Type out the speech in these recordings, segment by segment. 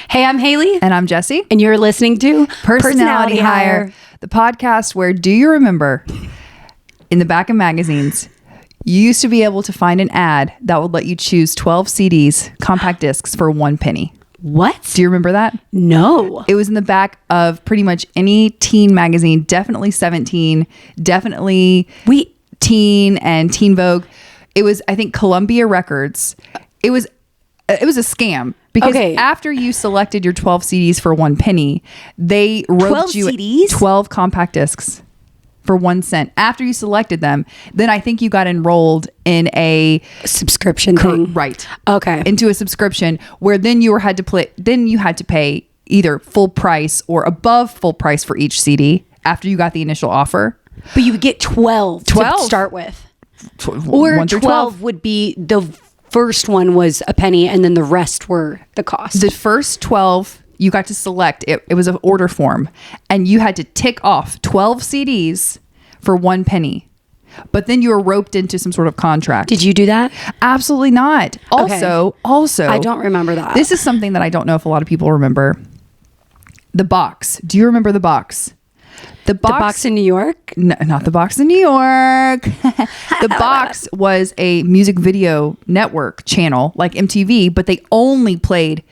Hey, I'm Haley. And I'm Jesse. And you're listening to Personality Hire, the podcast where, do you remember, in the back of magazines, you used to be able to find an ad that would let you choose 12 CDs, compact discs, for 1 penny. What? Do you remember that? No. It was in the back of pretty much any teen magazine, definitely 17, definitely Teen and Teen Vogue. It was, I think, Columbia Records. It was a scam because after you selected your 12 CDs for 1 penny, they roped you CDs? 12 compact discs for 1 cent. After you selected them, then I think you got enrolled in a subscription thing. Right. Okay. Into a subscription where then you had to pay either full price or above full price for each CD after you got the initial offer. But you would get 12 to start with. Or 12 would be the first one was a penny and then the rest were the cost. The first 12 you got to select. It was an order form and you had to tick off 12 CDs for 1 penny. But then you were roped into some sort of contract. Did you do that? Absolutely not. Also, I don't remember that. This is something that I don't know if a lot of people remember. The box. Do you remember the box? The box in New York? No, not the box in New York. The box was a music video network channel like MTV, but they only played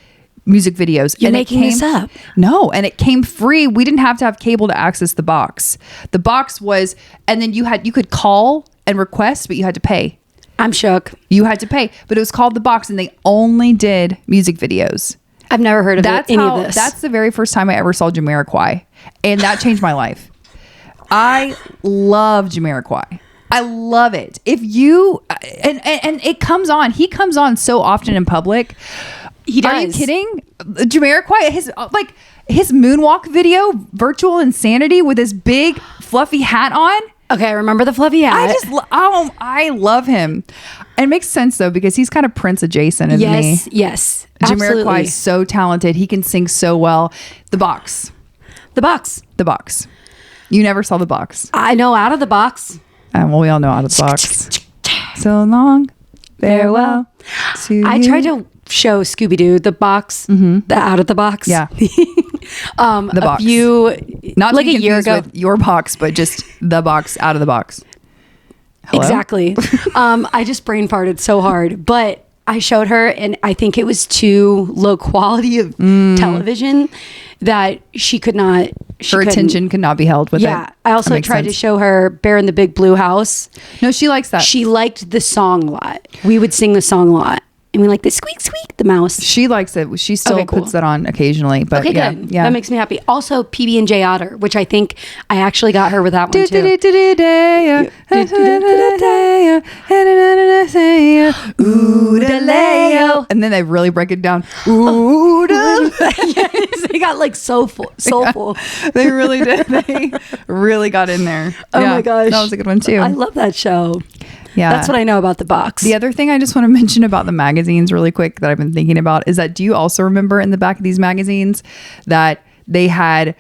music videos. You're making this up. No, and it came free. We didn't have to have cable to access the box. The box was, and then you could call and request, but you had to pay. I'm shook. You had to pay, but it was called the box, and they only did music videos. I've never heard of any of this. That's the very first time I ever saw Jamiroquai, and that changed my life. I love Jamiroquai. I love it. If you and it comes on, he comes on so often in public. He does. Are you kidding? Jamiroquai, his moonwalk video, Virtual Insanity, with his big fluffy hat on. Okay, I remember the fluffy hat. I love him. It makes sense though because he's kind of Prince adjacent, isn't he? Yes. Jamiroquai is so talented. He can sing so well. The box. You never saw the box. I know Out of the Box. Well, we all know Out of the Box. So long, farewell to you. I tried to show Scooby-Doo the box, the Out of the Box. Yeah. The box. Not like a year ago with your box, but just the box, Out of the Box. Hello? Exactly. I just brain farted so hard, but I showed her and I think it was too low quality of television that she could not. Her attention could not be held with it. Yeah. I also tried to show her Bear in the Big Blue House. No, she likes that. She liked the song a lot. We would sing the song a lot. And we like the squeak, squeak, the mouse. She likes it. She still puts that on occasionally. But yeah, good. Yeah. That makes me happy. Also, PB&J Otter, which I think I actually got her with that one too. And then they really break it down. Yes, they got like soulful. They really did. They really got in there. Oh my gosh. That was a good one too. I love that show. Yeah. That's what I know about the box. The other thing I just want to mention about the magazines really quick that I've been thinking about is that, do you also remember in the back of these magazines that they had,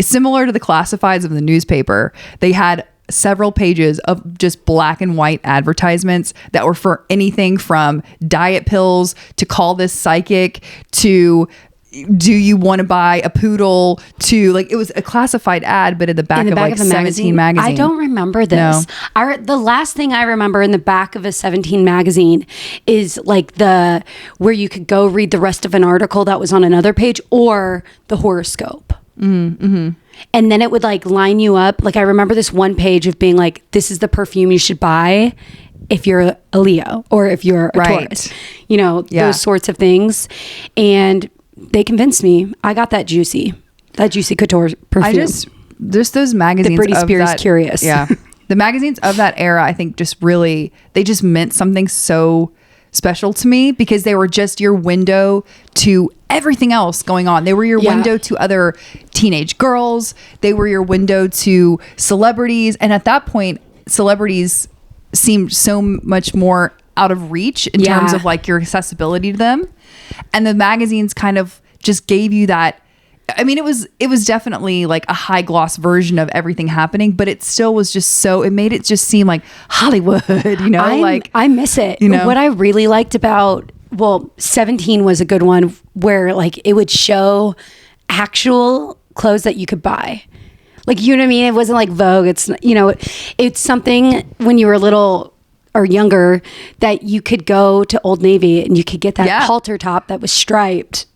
similar to the classifieds of the newspaper, they had several pages of just black and white advertisements that were for anything from diet pills to call this psychic to do you want to buy a poodle to, like, it was a classified ad, but in the back of like 17 magazine. I don't remember this. No. The last thing I remember in the back of a 17 magazine is like where you could go read the rest of an article that was on another page or the horoscope. Mm-hmm. And then it would like line you up. Like I remember this one page of being like, this is the perfume you should buy if you're a Leo or if you're a Taurus, those sorts of things. And they convinced me. I got that juicy couture perfume. Just those magazines. The Britney Spears Curious. Yeah. The magazines of that era, I think they just meant something so special to me because they were just your window to everything else going on. They were your window to other teenage girls. They were your window to celebrities. And at that point, celebrities seemed so much more out of reach in terms of like your accessibility to them. And the magazines kind of just gave you that. I mean, it was definitely like a high gloss version of everything happening, but it still was just it made it just seem like Hollywood, I miss it. What I really liked about well, 17 was a good one where like it would show actual clothes that you could buy. Like, you know what I mean? It wasn't like Vogue. It's, you know, it's something when you were little or younger that you could go to Old Navy and you could get that halter top that was striped.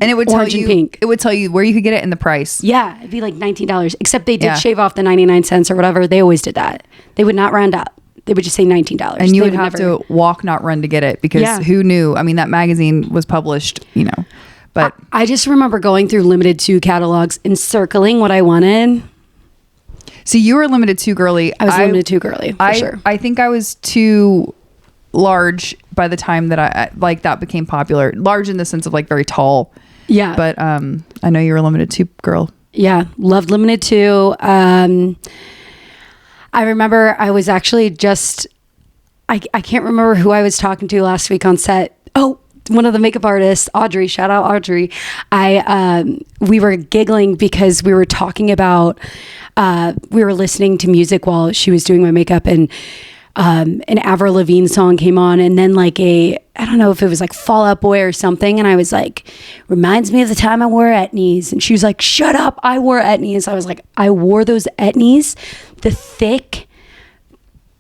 And it would tell you, pink. It would tell you where you could get it and the price. Yeah. It'd be like $19. Except they did shave off the 99 cents or whatever. They always did that. They would not round up. They would just say $19. And you would have to walk, not run to get it because who knew? I mean, that magazine was published, you know, but I just remember going through Limited 2 catalogs and circling what I wanted. See, you were Limited 2 girly. I was Limited 2 girly, for sure. I think I was too large by the time that I like that became popular. Large in the sense of like very tall. Yeah. But I know you were a Limited 2 girl. Yeah. Loved Limited 2. I remember I was actually just, I can't remember who I was talking to last week on set. Oh, one of the makeup artists, Audrey, shout out Audrey. We were giggling because we were talking about, we were listening to music while she was doing my makeup, and an Avril Lavigne song came on, and then like I don't know if it was like Fall Out Boy or something, and I was like, reminds me of the time I wore etnies, and she was like, shut up, I wore etnies. I was like, I wore those etnies, the thick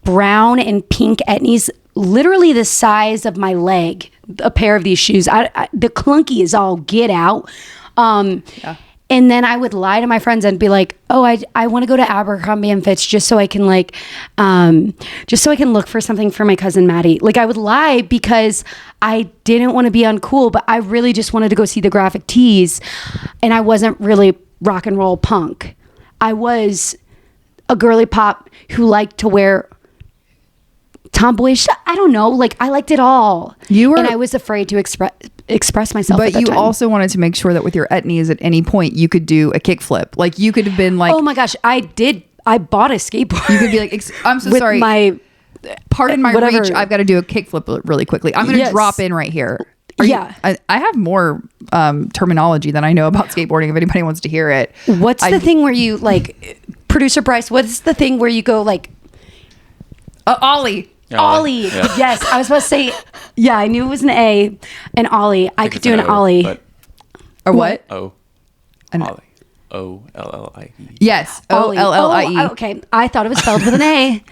brown and pink etnies, literally the size of my leg, a pair of these shoes. The clunky is all get out. And then I would lie to my friends and be like, oh, I want to go to Abercrombie and Fitch just so I can like, just so I can look for something for my cousin Maddie. Like, I would lie because I didn't want to be uncool, but I really just wanted to go see the graphic tees. And I wasn't really rock and roll punk. I was a girly pop who liked to wear tomboyish. I don't know. Like, I liked it all. And I was afraid to express myself. But you also wanted to make sure that with your etnies at any point you could do a kickflip. Like, you could have been like, oh my gosh, I bought a skateboard. You could be like, I'm so sorry. Pardon my reach. I've got to do a kickflip really quickly. I'm going to drop in right here. I have more terminology than I know about skateboarding if anybody wants to hear it. What's the thing where you like, producer Bryce, what's the thing where you go like ollie? Ollie. Yeah. Yes, I was supposed to say, yeah, I knew it was an A, an ollie. I could do an ollie. Or what? O. An ollie. O-L-L-I-E. Yes. O-L-L-I-E. Oh, okay. I thought it was spelled with an A.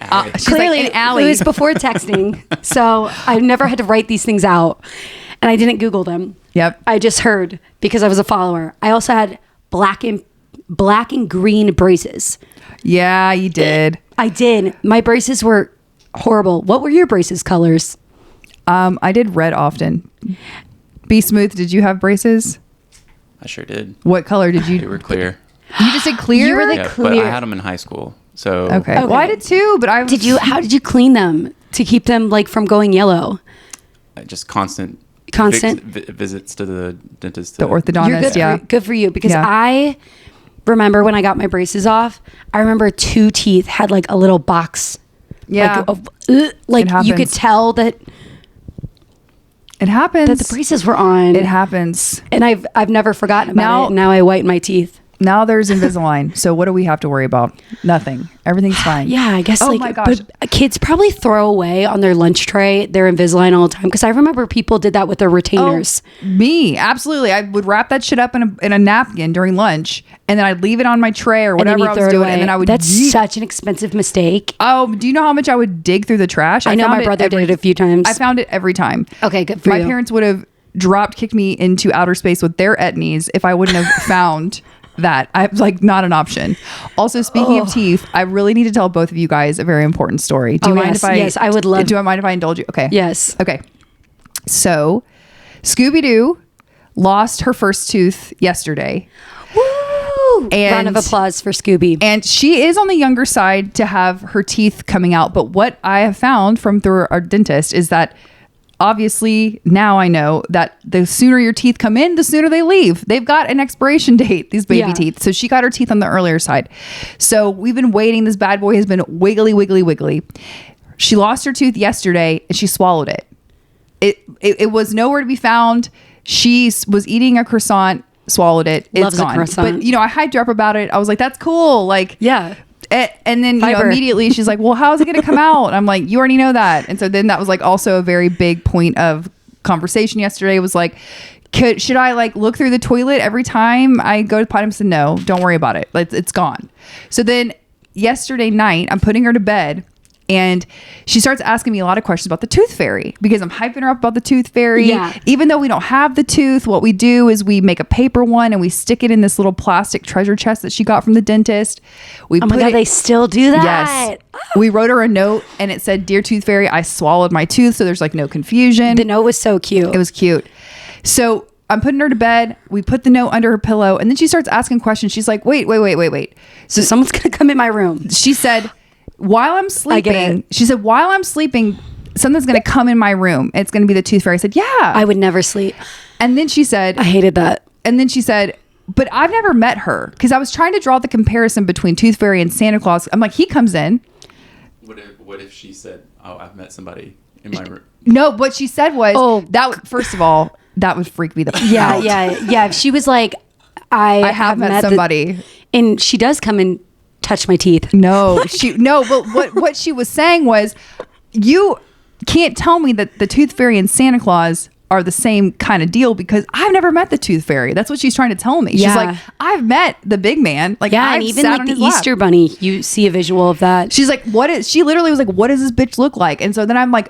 Clearly, like an alley. It was before texting. So I never had to write these things out. And I didn't Google them. Yep. I just heard because I was a follower. I also had black and green braces. Yeah, you did. I did. My braces were horrible. What were your braces colors? I did red often. Be Smooth, did you have braces? I sure did. What color did you? They were clear. You just said clear? You were the clear. But I had them in high school. So okay. Well, I did too, but how did you clean them to keep them like from going yellow? Just constant visits to the dentist. The orthodontist. You're good for you because I remember when I got my braces off, I remember 2 teeth had like a little box. Yeah. Like you could tell that it happens. That the braces were on. It happens. And I've never forgotten about it. Now I whiten my teeth. Now there's Invisalign. So what do we have to worry about? Nothing. Everything's fine. Yeah, I guess. Oh my gosh. But kids probably throw away on their lunch tray their Invisalign all the time because I remember people did that with their retainers. Oh, me, absolutely. I would wrap that shit up in a napkin during lunch, and then I'd leave it on my tray or whatever I was doing, and then I would. That's such an expensive mistake. Oh, do you know how much I would dig through the trash? I know my brother did it a few times. I found it every time. Okay, good for you. My parents would have kicked me into outer space with their etnies if I wouldn't have found that. I like not an option. Also, speaking of teeth, I really need to tell both of you guys a very important story. Do you mind if I? Yes, I would love. Do I mind if I indulge you? Okay. Yes. Okay. So, Scooby-Doo lost her first tooth yesterday. Woo! Round of applause for Scooby. And she is on the younger side to have her teeth coming out. But what I have found through our dentist is that obviously now I know that the sooner your teeth come in, the sooner they leave. They've got an expiration date, these baby teeth. So she got her teeth on the earlier side. So we've been waiting. This bad boy has been wiggly, wiggly, wiggly. She lost her tooth yesterday and she swallowed it. It was nowhere to be found. She was eating a croissant, swallowed it. It's gone. But I hyped her up about it. I was like, that's cool. Like, yeah. And then immediately she's like, well, how is it going to come out? And I'm like, you already know that. And so then that was like also a very big point of conversation yesterday was like, should I like look through the toilet every time I go to the potty? I said, no, don't worry about it. It's gone. So then yesterday night, I'm putting her to bed. And she starts asking me a lot of questions about the tooth fairy because I'm hyping her up about the tooth fairy. Yeah. Even though we don't have the tooth, what we do is we make a paper one and we stick it in this little plastic treasure chest that she got from the dentist. Oh my God, they still do that? Yes. We wrote her a note and it said, "Dear Tooth Fairy, I swallowed my tooth." So there's like no confusion. The note was so cute. It was cute. So I'm putting her to bed. We put the note under her pillow and then she starts asking questions. She's like, wait. So someone's going to come in my room. She said, while I'm sleeping, something's going to come in my room. It's going to be the tooth fairy. I said, yeah. I would never sleep. And then she said, I hated that. And then she said, but I've never met her because I was trying to draw the comparison between Tooth Fairy and Santa Claus. I'm like, he comes in. What if she said, "Oh, I've met somebody in my room"? No, what she said was, first of all, that would freak me the fuck out. Yeah. If she was like, I have met somebody. And she does come and touch my teeth. No, but what she was saying was, you can't tell me that the Tooth Fairy and Santa Claus are the same kind of deal because I've never met the Tooth Fairy. That's what she's trying to tell me. She's like, I've met the big man. Like, yeah, and even like the Easter Bunny, you see a visual of that. She's like, she literally was like, what does this bitch look like? And so then I'm like,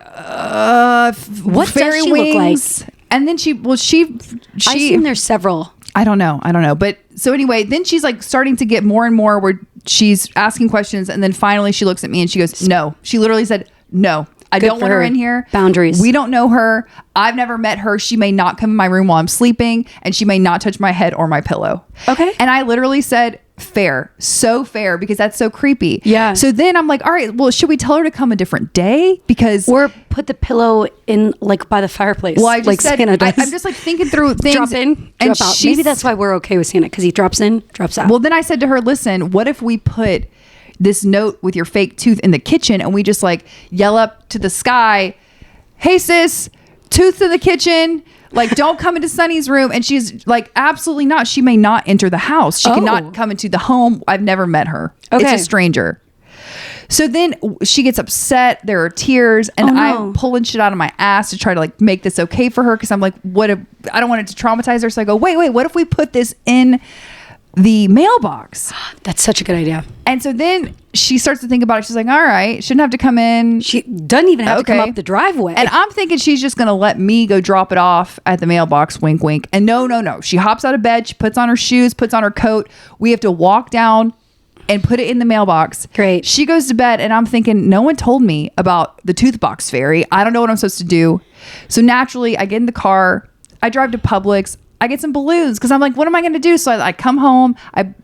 what fairy does she wings? look like? And then she I assume there's several. I don't know. But so anyway, then she's like starting to get more and more where she's asking questions. And then finally she looks at me and she goes, no. She literally said, no. I don't want her in here. Boundaries. We don't know her. I've never met her. She may not come in my room while I'm sleeping and she may not touch my head or my pillow. Okay. And I literally said, fair. So fair because that's so creepy. Yeah. So then I'm like, all right, well, should we tell her to come a different day? Or put the pillow in like by the fireplace. Well, I just like said, Santa does. I'm just like thinking through things. Drop in, and drop out. Maybe that's why we're okay with Santa because he drops in, drops out. Well, then I said to her, listen, what if we put this note with your fake tooth in the kitchen and we just like yell up to the sky, hey sis, tooth in the kitchen, like don't come into Sunny's room. And she's like, absolutely not. She may not enter the house. She cannot come into the home. I've never met her. Okay. It's a stranger. So then she gets upset. There are tears and I'm pulling shit out of my ass to try to like make this okay for her. Cause I'm like, I don't want it to traumatize her. So I go, wait, what if we put this in the mailbox? That's such a good idea. And so then she starts to think about it. She's like, all right, shouldn't have to come in. She doesn't even have to come up the driveway. And I'm thinking she's just going to let me go drop it off at the mailbox. Wink, wink. And no. She hops out of bed. She puts on her shoes, puts on her coat. We have to walk down and put it in the mailbox. Great. She goes to bed and I'm thinking, no one told me about the tooth box fairy. I don't know what I'm supposed to do. So naturally I get in the car. I drive to Publix. I get some balloons because I'm like, what am I going to do? So I come home, I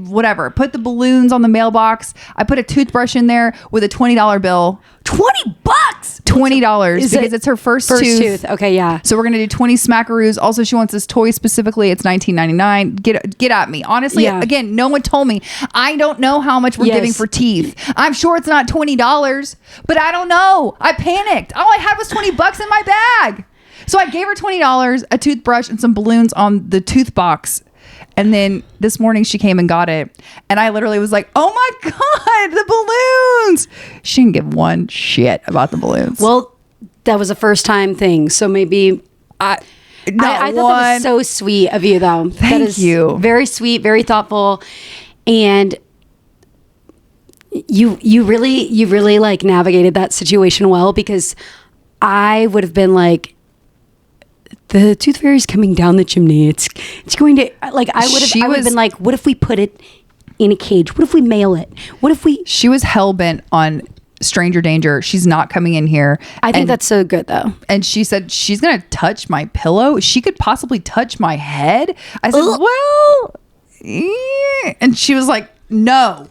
whatever, put the balloons on the mailbox. I put a toothbrush in there with a $20 bill. $20? $20 because it's her first tooth. Okay, yeah. So we're going to do 20 smackaroos. Also, she wants this toy specifically. It's $19.99. Get at me. Honestly, again, no one told me. I don't know how much we're giving for teeth. I'm sure it's not $20, but I don't know. I panicked. All I had was $20 in my bag. So I gave her $20, a toothbrush, and some balloons on the tooth box. And then this morning she came and got it. And I literally was like, oh my God, the balloons. She didn't give one shit about the balloons. Well, that was a first time thing. So maybe I thought that was so sweet of you though. Thank you. Very sweet, very thoughtful. And you really like navigated that situation well because I would have been like, the tooth fairy's coming down the chimney. It's going to like I would have been like, what if we put it in a cage? What if we mail it? What if we? She was hell bent on stranger danger. She's not coming in here. I think that's so good though. And she said she's gonna touch my pillow. She could possibly touch my head. I said, well, yeah. And she was like, no.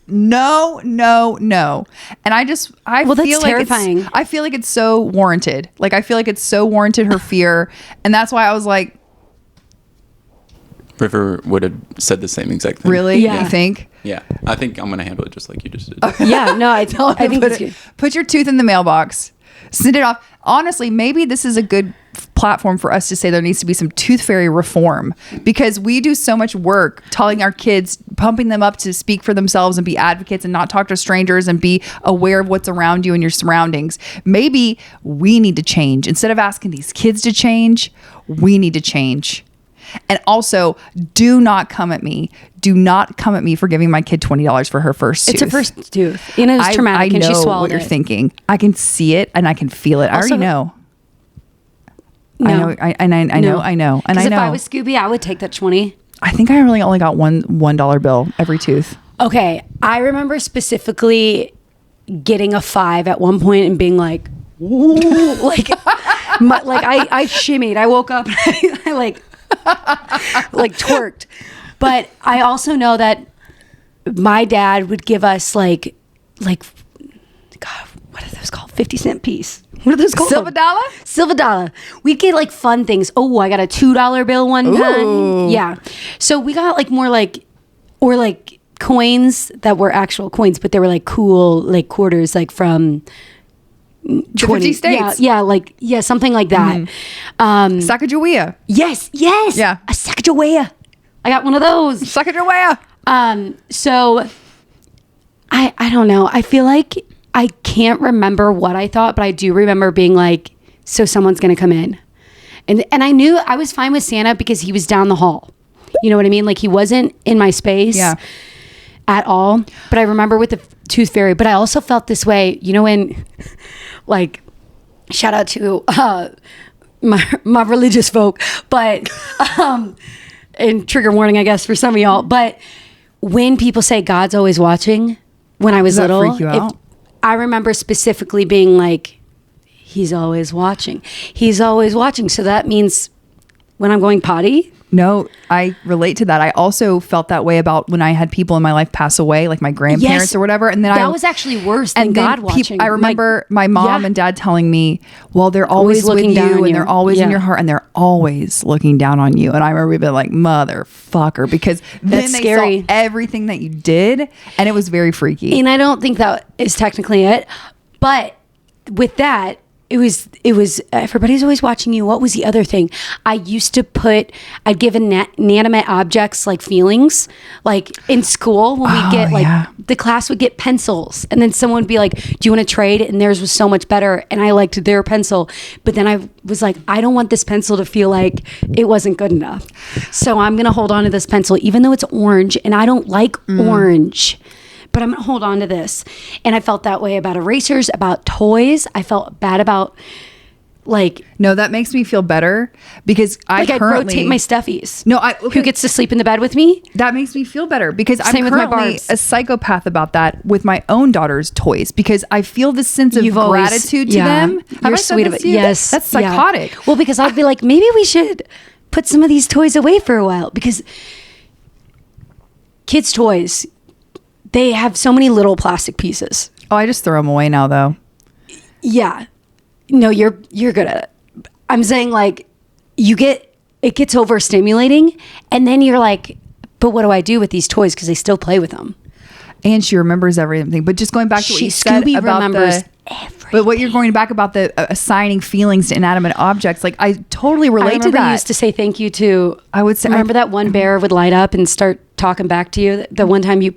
And I feel that's terrifying. I feel like it's so warranted. Like I feel like it's so warranted, her fear. And that's why I was like, River would have said the same exact thing. Really? Yeah. You think? Yeah. I think I'm going to handle it just like you just did. Yeah, no, I think put your tooth in the mailbox. Send it off. Honestly, maybe this is a good platform for us to say there needs to be some tooth fairy reform, because we do so much work telling our kids, pumping them up to speak for themselves and be advocates and not talk to strangers and be aware of what's around you and your surroundings. Maybe we need to change. Instead of asking these kids to change, we need to change. And also, do not come at me. Do not come at me for giving my kid $20 for her first tooth. It's her first tooth. You know, it's traumatic, and she swallowed it. I know what you're thinking. I can see it and I can feel it. I already know. No. I know. And I know. If I was Scooby, I would take that 20. I think I really only got $1 bill every tooth. Okay. I remember specifically getting a 5 at one point and being like, ooh, like I shimmied. I woke up and I like twerked. But I also know that my dad would give us like God, what are those called? 50-cent piece. What are those called? Silver dollar. We'd get like fun things. Oh, I got a $2 bill one time. Yeah. So we got like more like, or like coins that were actual coins, but they were like cool, like quarters, like from 20 states. Yeah, something like that. Sacagawea. Yes. Yeah. A Sacagawea. I got one of those. Sacagawea. So I don't know. I feel like I can't remember what I thought, but I do remember being like, so someone's going to come in. And I knew I was fine with Santa because he was down the hall. You know what I mean? Like he wasn't in my space at all. But I remember with the tooth fairy, but I also felt this way, you know, when like, shout out to my religious folk, but and trigger warning, I guess, for some of y'all. But when people say God's always watching, when I was little, freak you out? I remember specifically being like, he's always watching. He's always watching. So that means when I'm going potty. No, I relate to that. I also felt that way about when I had people in my life pass away, like my grandparents or whatever. And then that was actually worse than God watching. I remember my mom and dad telling me, well, they're always looking with you and they're always in your heart and they're always looking down on you. And I remember being like, motherfucker, because then they saw everything that you did and it was very freaky. And I don't think that is technically it. But with that, it was everybody's always watching you. What was the other thing? I'd give inanimate objects like feelings. Like in school when we get the class would get pencils and then someone would be like, do you want to trade? And theirs was so much better and I liked their pencil. But then I was like, I don't want this pencil to feel like it wasn't good enough. So I'm going to hold on to this pencil even though it's orange and I don't like orange. But I'm going to hold on to this. And I felt that way about erasers, about toys. I felt bad about like... No, that makes me feel better because I rotate my stuffies. No, Who gets to sleep in the bed with me? That makes me feel better because I'm currently a psychopath about that with my own daughter's toys because I feel this sense of gratitude to them. You're sweet of it. Yes. That's psychotic. Yeah. Well, because I'd be like, maybe we should put some of these toys away for a while because kids' toys... They have so many little plastic pieces. Oh, I just throw them away now, though. Yeah. No, you're good at it. I'm saying like it gets overstimulating and then you're like, but what do I do with these toys? Because they still play with them. And she remembers everything. But just going back to what you said Scooby about remembers everything. But what you're going back about the assigning feelings to inanimate objects, like I totally relate to that. I used to say thank you to, I would say, remember that one bear would light up and start talking back to you? The one time you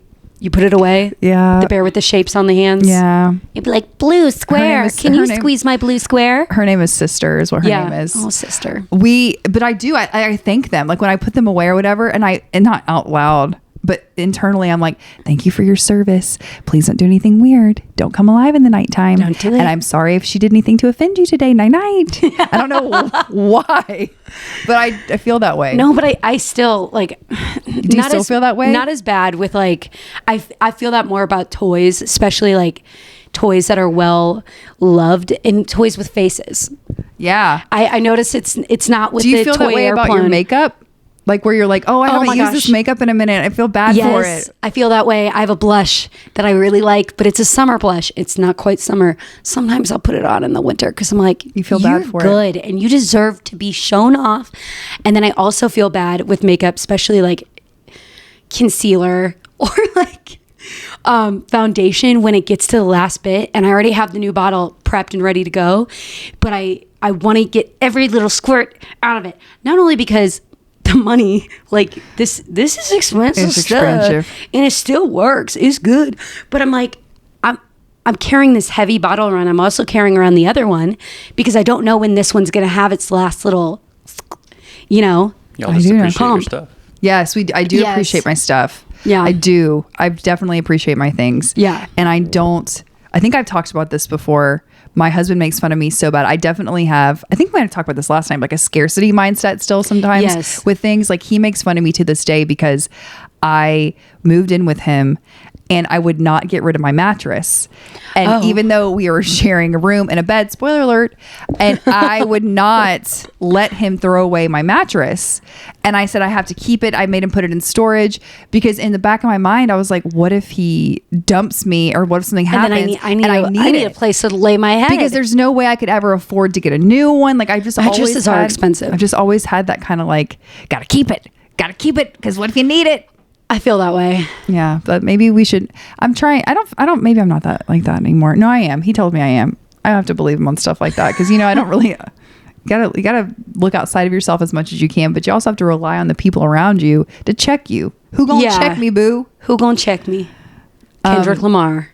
put it away? Yeah. The bear with the shapes on the hands? Yeah. You'd be like, blue square. Can you squeeze my blue square? Her name is Sister is what her name is. Oh, Sister. But I thank them. Like when I put them away or whatever, and not out loud, but internally I'm like, thank you for your service. Please don't do anything weird. Don't come alive in the nighttime. Don't do it. And I'm sorry if she did anything to offend you today. Night night. I don't know why, but I feel that way. No, but I still like. Do you still feel that way? Not as bad with like, I feel that more about toys, especially like toys that are well loved and toys with faces. Yeah. I notice it's not with the toy. Do you feel that way about your makeup? Like where you're like, oh, I haven't used this makeup in a minute. I feel bad for it. I feel that way. I have a blush that I really like, but it's a summer blush. It's not quite summer. Sometimes I'll put it on in the winter because I'm like, you feel bad for it. You're good and you deserve to be shown off. And then I also feel bad with makeup, especially like concealer or like foundation when it gets to the last bit and I already have the new bottle prepped and ready to go. But I I want to get every little squirt out of it. Not only because the money, like this is expensive stuff, and it still works. It's good, but I'm like, I'm carrying this heavy bottle around. I'm also carrying around the other one because I don't know when this one's gonna have its last little, Y'all just appreciate your stuff. Yes, I do appreciate my stuff. Yeah, I do. I definitely appreciate my things. Yeah, and I think I've talked about this before. My husband makes fun of me so bad. I definitely have, I think we had talked about this last time, like a scarcity mindset still sometimes with things. Like he makes fun of me to this day because I moved in with him and I would not get rid of my mattress. And even though we were sharing a room and a bed, spoiler alert, and I would not let him throw away my mattress. And I said, I have to keep it. I made him put it in storage because in the back of my mind, I was like, what if he dumps me or what if something happens? I need a place to lay my head. Because there's no way I could ever afford to get a new one. Like mattresses are expensive. I've just always had that kind of like, gotta keep it because what if you need it? I feel that way. Yeah, but maybe we should. I'm trying. I don't. Maybe I'm not that like that anymore. No, I am. He told me I am. I have to believe him on stuff like that because I don't really. You gotta look outside of yourself as much as you can, but you also have to rely on the people around you to check you. Who gonna check me, boo? Who gonna check me? Kendrick Lamar.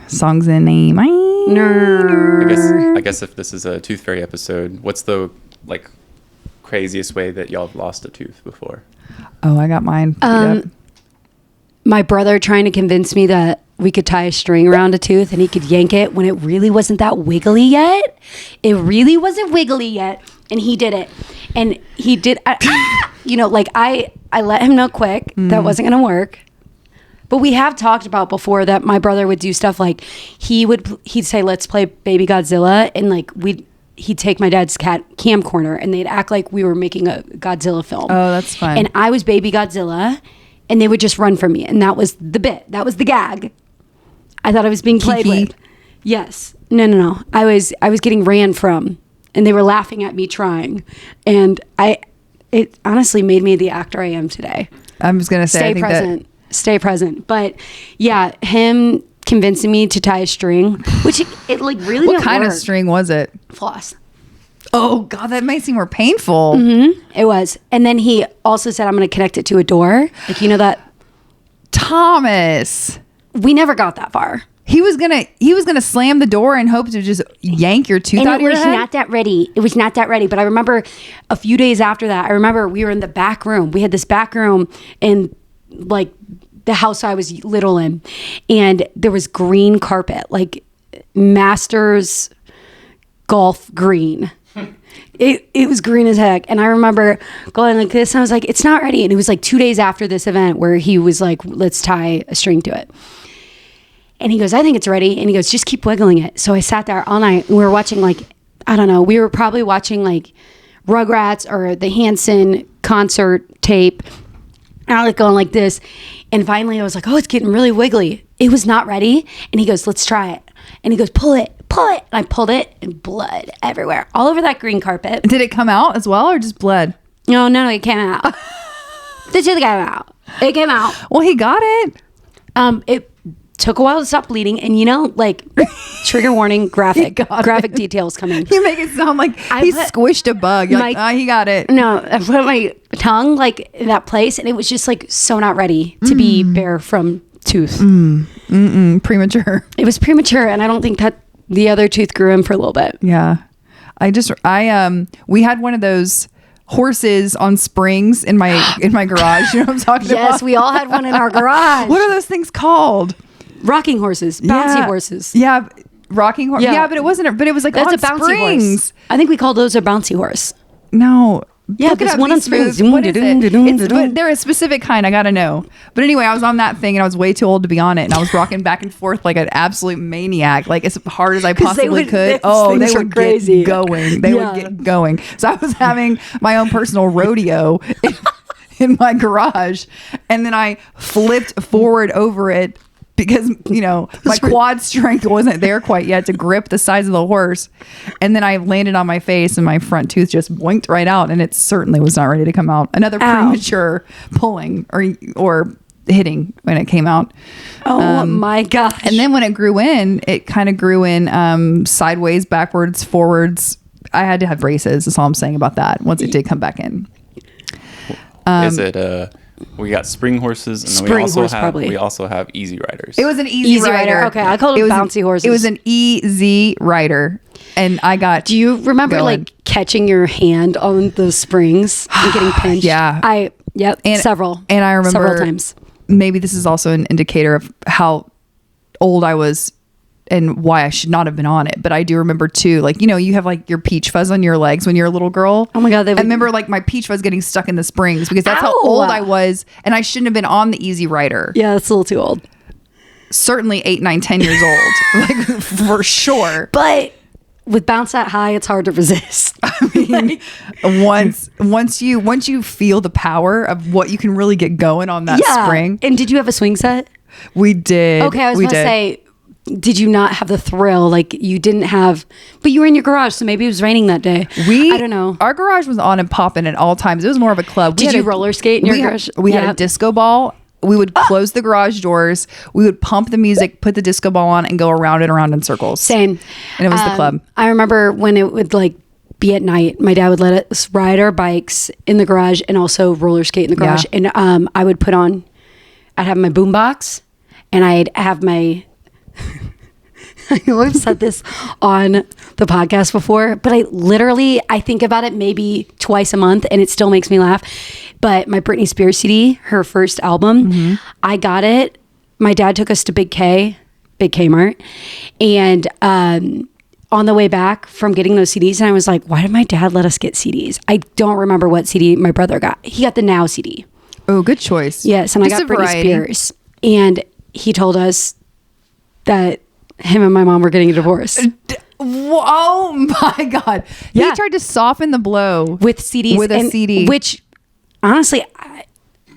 Songs in A minor. I guess if this is a Tooth Fairy episode, what's the like craziest way that y'all have lost a tooth before? Oh, I got mine. My brother trying to convince me that we could tie a string around a tooth and he could yank it when it really wasn't that wiggly yet. It really wasn't wiggly yet. And he did it. And he did, I let him know quick that wasn't going to work. But we have talked about before that my brother would do stuff like he'd say, let's play Baby Godzilla. And like he'd take my dad's camcorder and they'd act like we were making a Godzilla film. Oh, that's fun. And I was Baby Godzilla and they would just run from me. And that was the bit. That was the gag. I thought I was being played with. Yes. No. I was getting ran from and they were laughing at me trying. And it honestly made me the actor I am today. I was going to say, Stay present. But yeah, him convincing me to tie a string, which it like really what kind of string was it? Floss. Oh God, that may seem more painful. It was. And then he also said I'm going to connect it to a door, like that. Thomas, we never got that far. He was gonna slam the door and hope to just yank your tooth out of your head. It was not that ready. But I remember a few days after that, we were in the back room. We had this back room in like the house I was little in, and there was green carpet, like Masters golf green. It was green as heck. And I remember going like this and I was like, it's not ready. And it was like 2 days after this event where he was like, let's tie a string to it. And he goes, I think it's ready. And he goes, just keep wiggling it. So I sat there all night and we were watching we were probably watching like Rugrats or the Hanson concert tape. And I was going like this. And finally I was like, oh, it's getting really wiggly. It was not ready. And he goes, let's try it. And he goes, pull it. And I pulled it and blood everywhere. All over that green carpet. Did it come out as well or just blood? No, it came out. The tooth came out. It came out. Well, he got it. It took a while to stop bleeding. And like trigger warning, graphic details coming. You make it sound like he squished a bug. You're he got it. No, I put my tongue like in that place and it was just like so not ready to be bare from tooth. Premature. It was premature and I don't think that the other tooth grew in for a little bit. Yeah. We had one of those horses on springs in my garage. You know what I'm talking about? Yes, we all had one in our garage. What are those things called? Rocking horses, bouncy horses. Yeah, rocking horse. Yeah, but it wasn't. But it was like that's on a bouncy springs. Horse. I think we called those a bouncy horse. No. Yeah, there's one on springs. What is it? But they're a specific kind. I gotta know. But anyway, I was on that thing and I was way too old to be on it, and I was rocking back and forth like an absolute maniac, like as hard as I possibly could. Oh, they would get going. They would get going. So I was having my own personal rodeo in my garage, and then I flipped forward over it because my quad strength wasn't there quite yet to grip the size of the horse, and then I landed on my face and my front tooth just boinked right out, and it certainly was not ready to come out. Another premature pulling or hitting when it came out. Oh my gosh. And then when it grew in, it kind of grew in sideways, backwards, forwards. I had to have braces. That's all I'm saying about that. Once it did come back in. Is it we got spring horses, and then we also have easy riders. It was an easy rider. Okay, I called them bouncy horses. It was an easy rider, and I got. Do you remember going. like catching your hand on the springs and getting pinched? Yeah. Several. And I remember several times. Maybe this is also an indicator of how old I was and why I should not have been on it. But I do remember too, like, you have like your peach fuzz on your legs when you're a little girl. Oh my God. I remember like my peach fuzz getting stuck in the springs because that's how old I was. And I shouldn't have been on the easy rider. Yeah, that's a little too old. Certainly 8, 9, 10 years old. Like for sure. But with bounce that high, it's hard to resist. I mean, once you feel the power of what you can really get going on that spring. And did you have a swing set? We did. Okay, I was going to say, did you not have the thrill? Like you didn't have, but you were in your garage, so maybe it was raining that day. I don't know. Our garage was on and popping at all times. It was more of a club. Did you roller skate in your garage? We had a disco ball. We would close the garage doors. We would pump the music, put the disco ball on, and go around and around in circles. Same. And it was the club. I remember when it would like be at night, my dad would let us ride our bikes in the garage and also roller skate in the garage. And I would I'd have my boombox, and I'd have my. I know I've said this on the podcast before, but I think about it maybe twice a month and it still makes me laugh. But my Britney Spears CD, her first album, I got it. My dad took us to Big Kmart. And on the way back from getting those CDs, and I was like, why did my dad let us get CDs? I don't remember what CD my brother got. He got the Now CD. Oh, good choice. Yes, and just I got Britney Spears. And he told us that him and my mom were getting a divorce. Oh my God. He tried to soften the blow with CDs. With a CD. Which, honestly,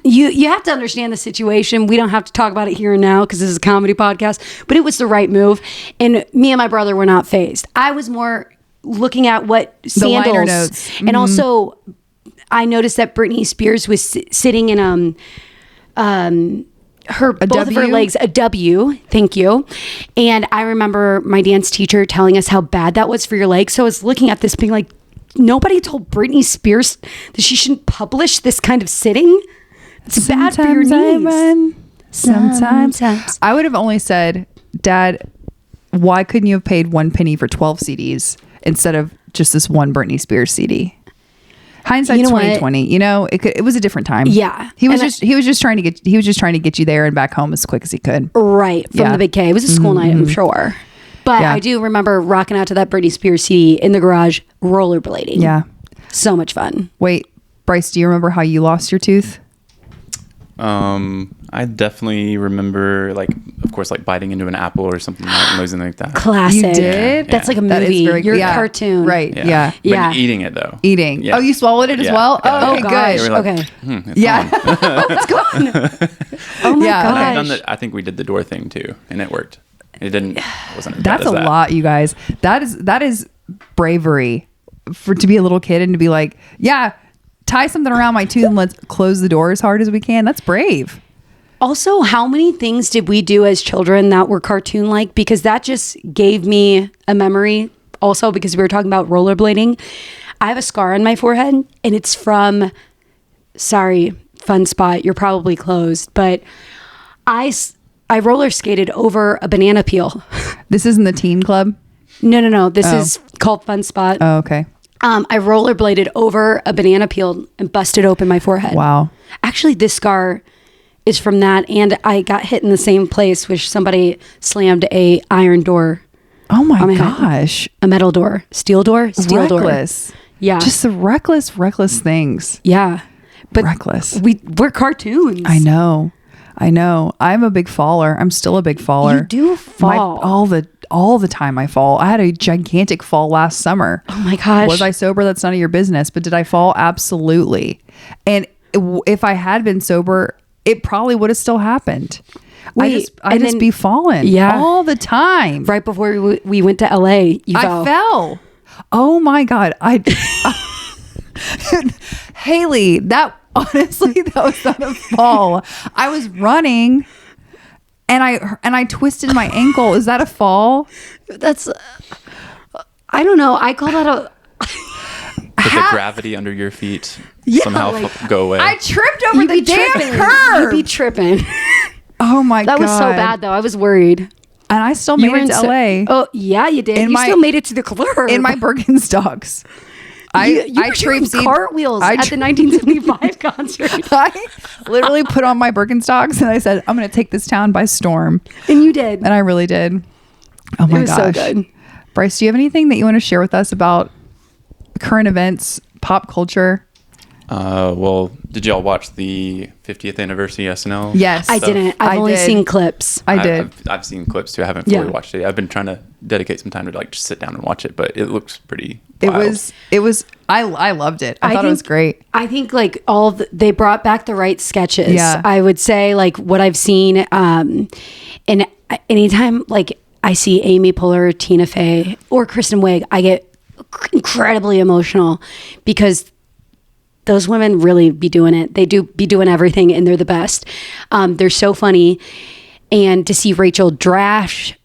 you have to understand the situation. We don't have to talk about it here and now because this is a comedy podcast, but it was the right move. And me and my brother were not fazed. I was more looking at what sandals. The liner notes. And also, I noticed that Britney Spears was sitting in both of her legs, a W, thank you. And I remember my dance teacher telling us how bad that was for your legs. So I was looking at this being like, nobody told Britney Spears that she shouldn't publish this kind of sitting. It's bad for your knees. Sometimes. I would have only said, Dad, why couldn't you have paid 1 penny for 12 CDs instead of just this one Britney Spears CD? Hindsight's 2020. It was a different time. Yeah, he was just trying to get you there and back home as quick as he could. Right from the Big K. It was a school night, I'm sure. But I do remember rocking out to that Britney Spears CD in the garage, rollerblading. Yeah, so much fun. Wait, Bryce, do you remember how you lost your tooth? I definitely remember, like, of course, like biting into an apple or something like that. Classic. You did? That's like a movie. You're a cartoon. Right. Yeah. But eating it though. Eating. Yeah. Oh, you swallowed it as well? Oh, gosh. Like, okay. It's gone. Oh my gosh. I think we did the door thing too, and it worked. Wasn't as That's bad as a lot, you guys. That is bravery to be a little kid and to be like, yeah, tie something around my tooth and let's close the door as hard as we can. That's brave. Also, how many things did we do as children that were cartoon-like? Because that just gave me a memory. Also, because we were talking about rollerblading, I have a scar on my forehead, and it's from, sorry, fun spot, you're probably closed, but I roller skated over a banana peel. This isn't the teen club? No. This is called Fun Spot. Oh, okay. I rollerbladed over a banana peel and busted open my forehead. Wow. Actually, this scar is from that, and I got hit in the same place, which somebody slammed a iron door. Oh my gosh. A metal door. Steel door? Reckless. Door. Yeah. Just the reckless things. Yeah. But reckless. We're cartoons. I know. I'm a big faller. I'm still a big faller. You do fall. All the time I fall. I had a gigantic fall last summer. Oh my gosh. Was I sober? That's none of your business. But did I fall? Absolutely. And if I had been sober, it probably would have still happened. I just be falling all the time. Right before we went to LA, I fell. Oh my God. Haley, that Honestly, that was not a fall. I was running and I twisted my ankle. Is that a fall? That's I don't know. I call that a Did the gravity under your feet somehow go away? I tripped over the damn curb. You'd be tripping. Oh my God. That was so bad though. I was worried. And I still made it to LA. Oh yeah, you did. You still made it to the curb. In my Birkenstocks. You were doing cartwheels at the 1975 concert. I literally put on my Birkenstocks and I said, I'm going to take this town by storm. And you did. And I really did. Oh my gosh. So good. Bryce, do you have anything that you want to share with us about current events, pop culture? Well, did y'all watch the 50th anniversary SNL? Yes. I didn't. I've only seen clips. I did. I've seen clips too. I haven't fully watched it. I've been trying to dedicate some time to like just sit down and watch it, but it looks pretty wild. It was I loved it. I thought it was great. I think like they brought back the right sketches. Yeah. I would say like what I've seen, and anytime like I see Amy Poehler, Tina Fey, or Kristen Wiig, I get incredibly emotional because those women really be doing it. They do be doing everything and they're the best. They're so funny. And to see Rachel Drash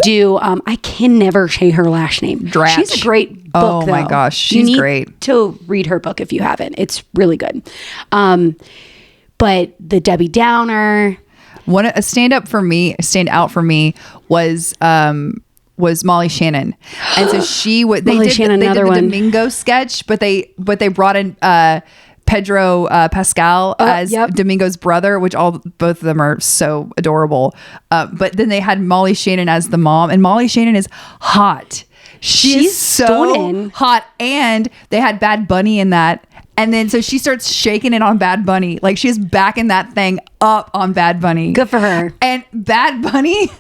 do, I can never say her last name. Drash. She's a great book, Oh my gosh. She's great. To read her book if you haven't. It's really good. But the Debbie Downer. A stand out for me was Molly Shannon, and so they did the Domingo sketch, but they brought in Pedro Pascal as Domingo's brother, which both of them are so adorable. But then they had Molly Shannon as the mom, and Molly Shannon is hot. She's so stunning. Hot, and they had Bad Bunny in that. And then so she starts shaking it on Bad Bunny. Like she's backing that thing up on Bad Bunny. Good for her. And Bad Bunny,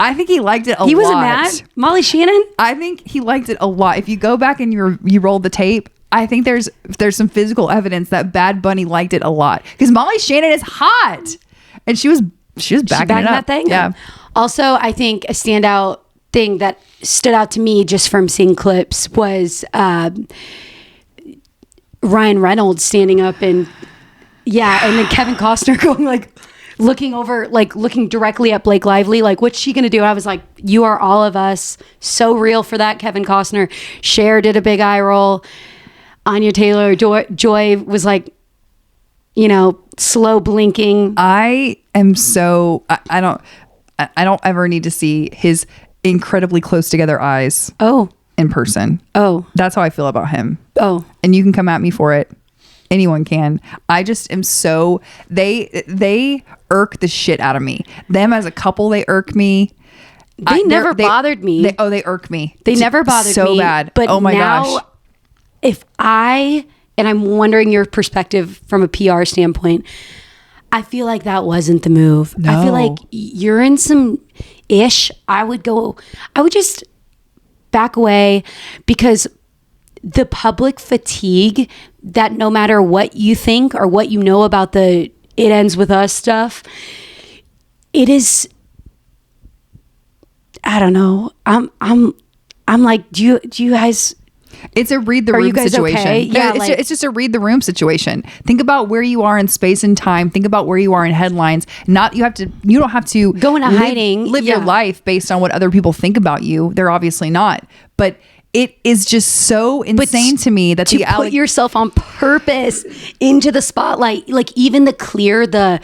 I think he liked it a lot. He wasn't mad? Molly Shannon? I think he liked it a lot. If you go back and you roll the tape, I think there's some physical evidence that Bad Bunny liked it a lot. Because Molly Shannon is hot. And she was backing it up. That thing? Yeah. Also, I think a standout thing that stood out to me just from seeing clips was Ryan Reynolds standing up and then Kevin Costner going like looking directly at Blake Lively, like, what's she gonna do? I was like, you are all of us. So real for that, Kevin Costner. Cher did a big eye roll. Anya Taylor-Joy was like, slow blinking. I am so I don't ever need to see his incredibly close together eyes. Oh. In person. Oh. That's how I feel about him. Oh. And you can come at me for it. Anyone can. I just am so they irk the shit out of me. Them as a couple, they irk me. They never bothered me. They irk me. They never bothered me. So bad. But oh my now, gosh. And I'm wondering your perspective from a PR standpoint, I feel like that wasn't the move. No. I feel like you're in some ish. I would just back away, because the public fatigue that no matter what you think or what you know about the "it ends with us" stuff, it is, I don't know. I'm like, do you guys? It's a read the room situation. Okay? Yeah, it's just a read the room situation. Think about where you are in space and time. Think about where you are in headlines. You don't have to go into hiding. Live your life based on what other people think about you. They're obviously not. But it is just so insane to me that to put yourself on purpose into the spotlight. Like even a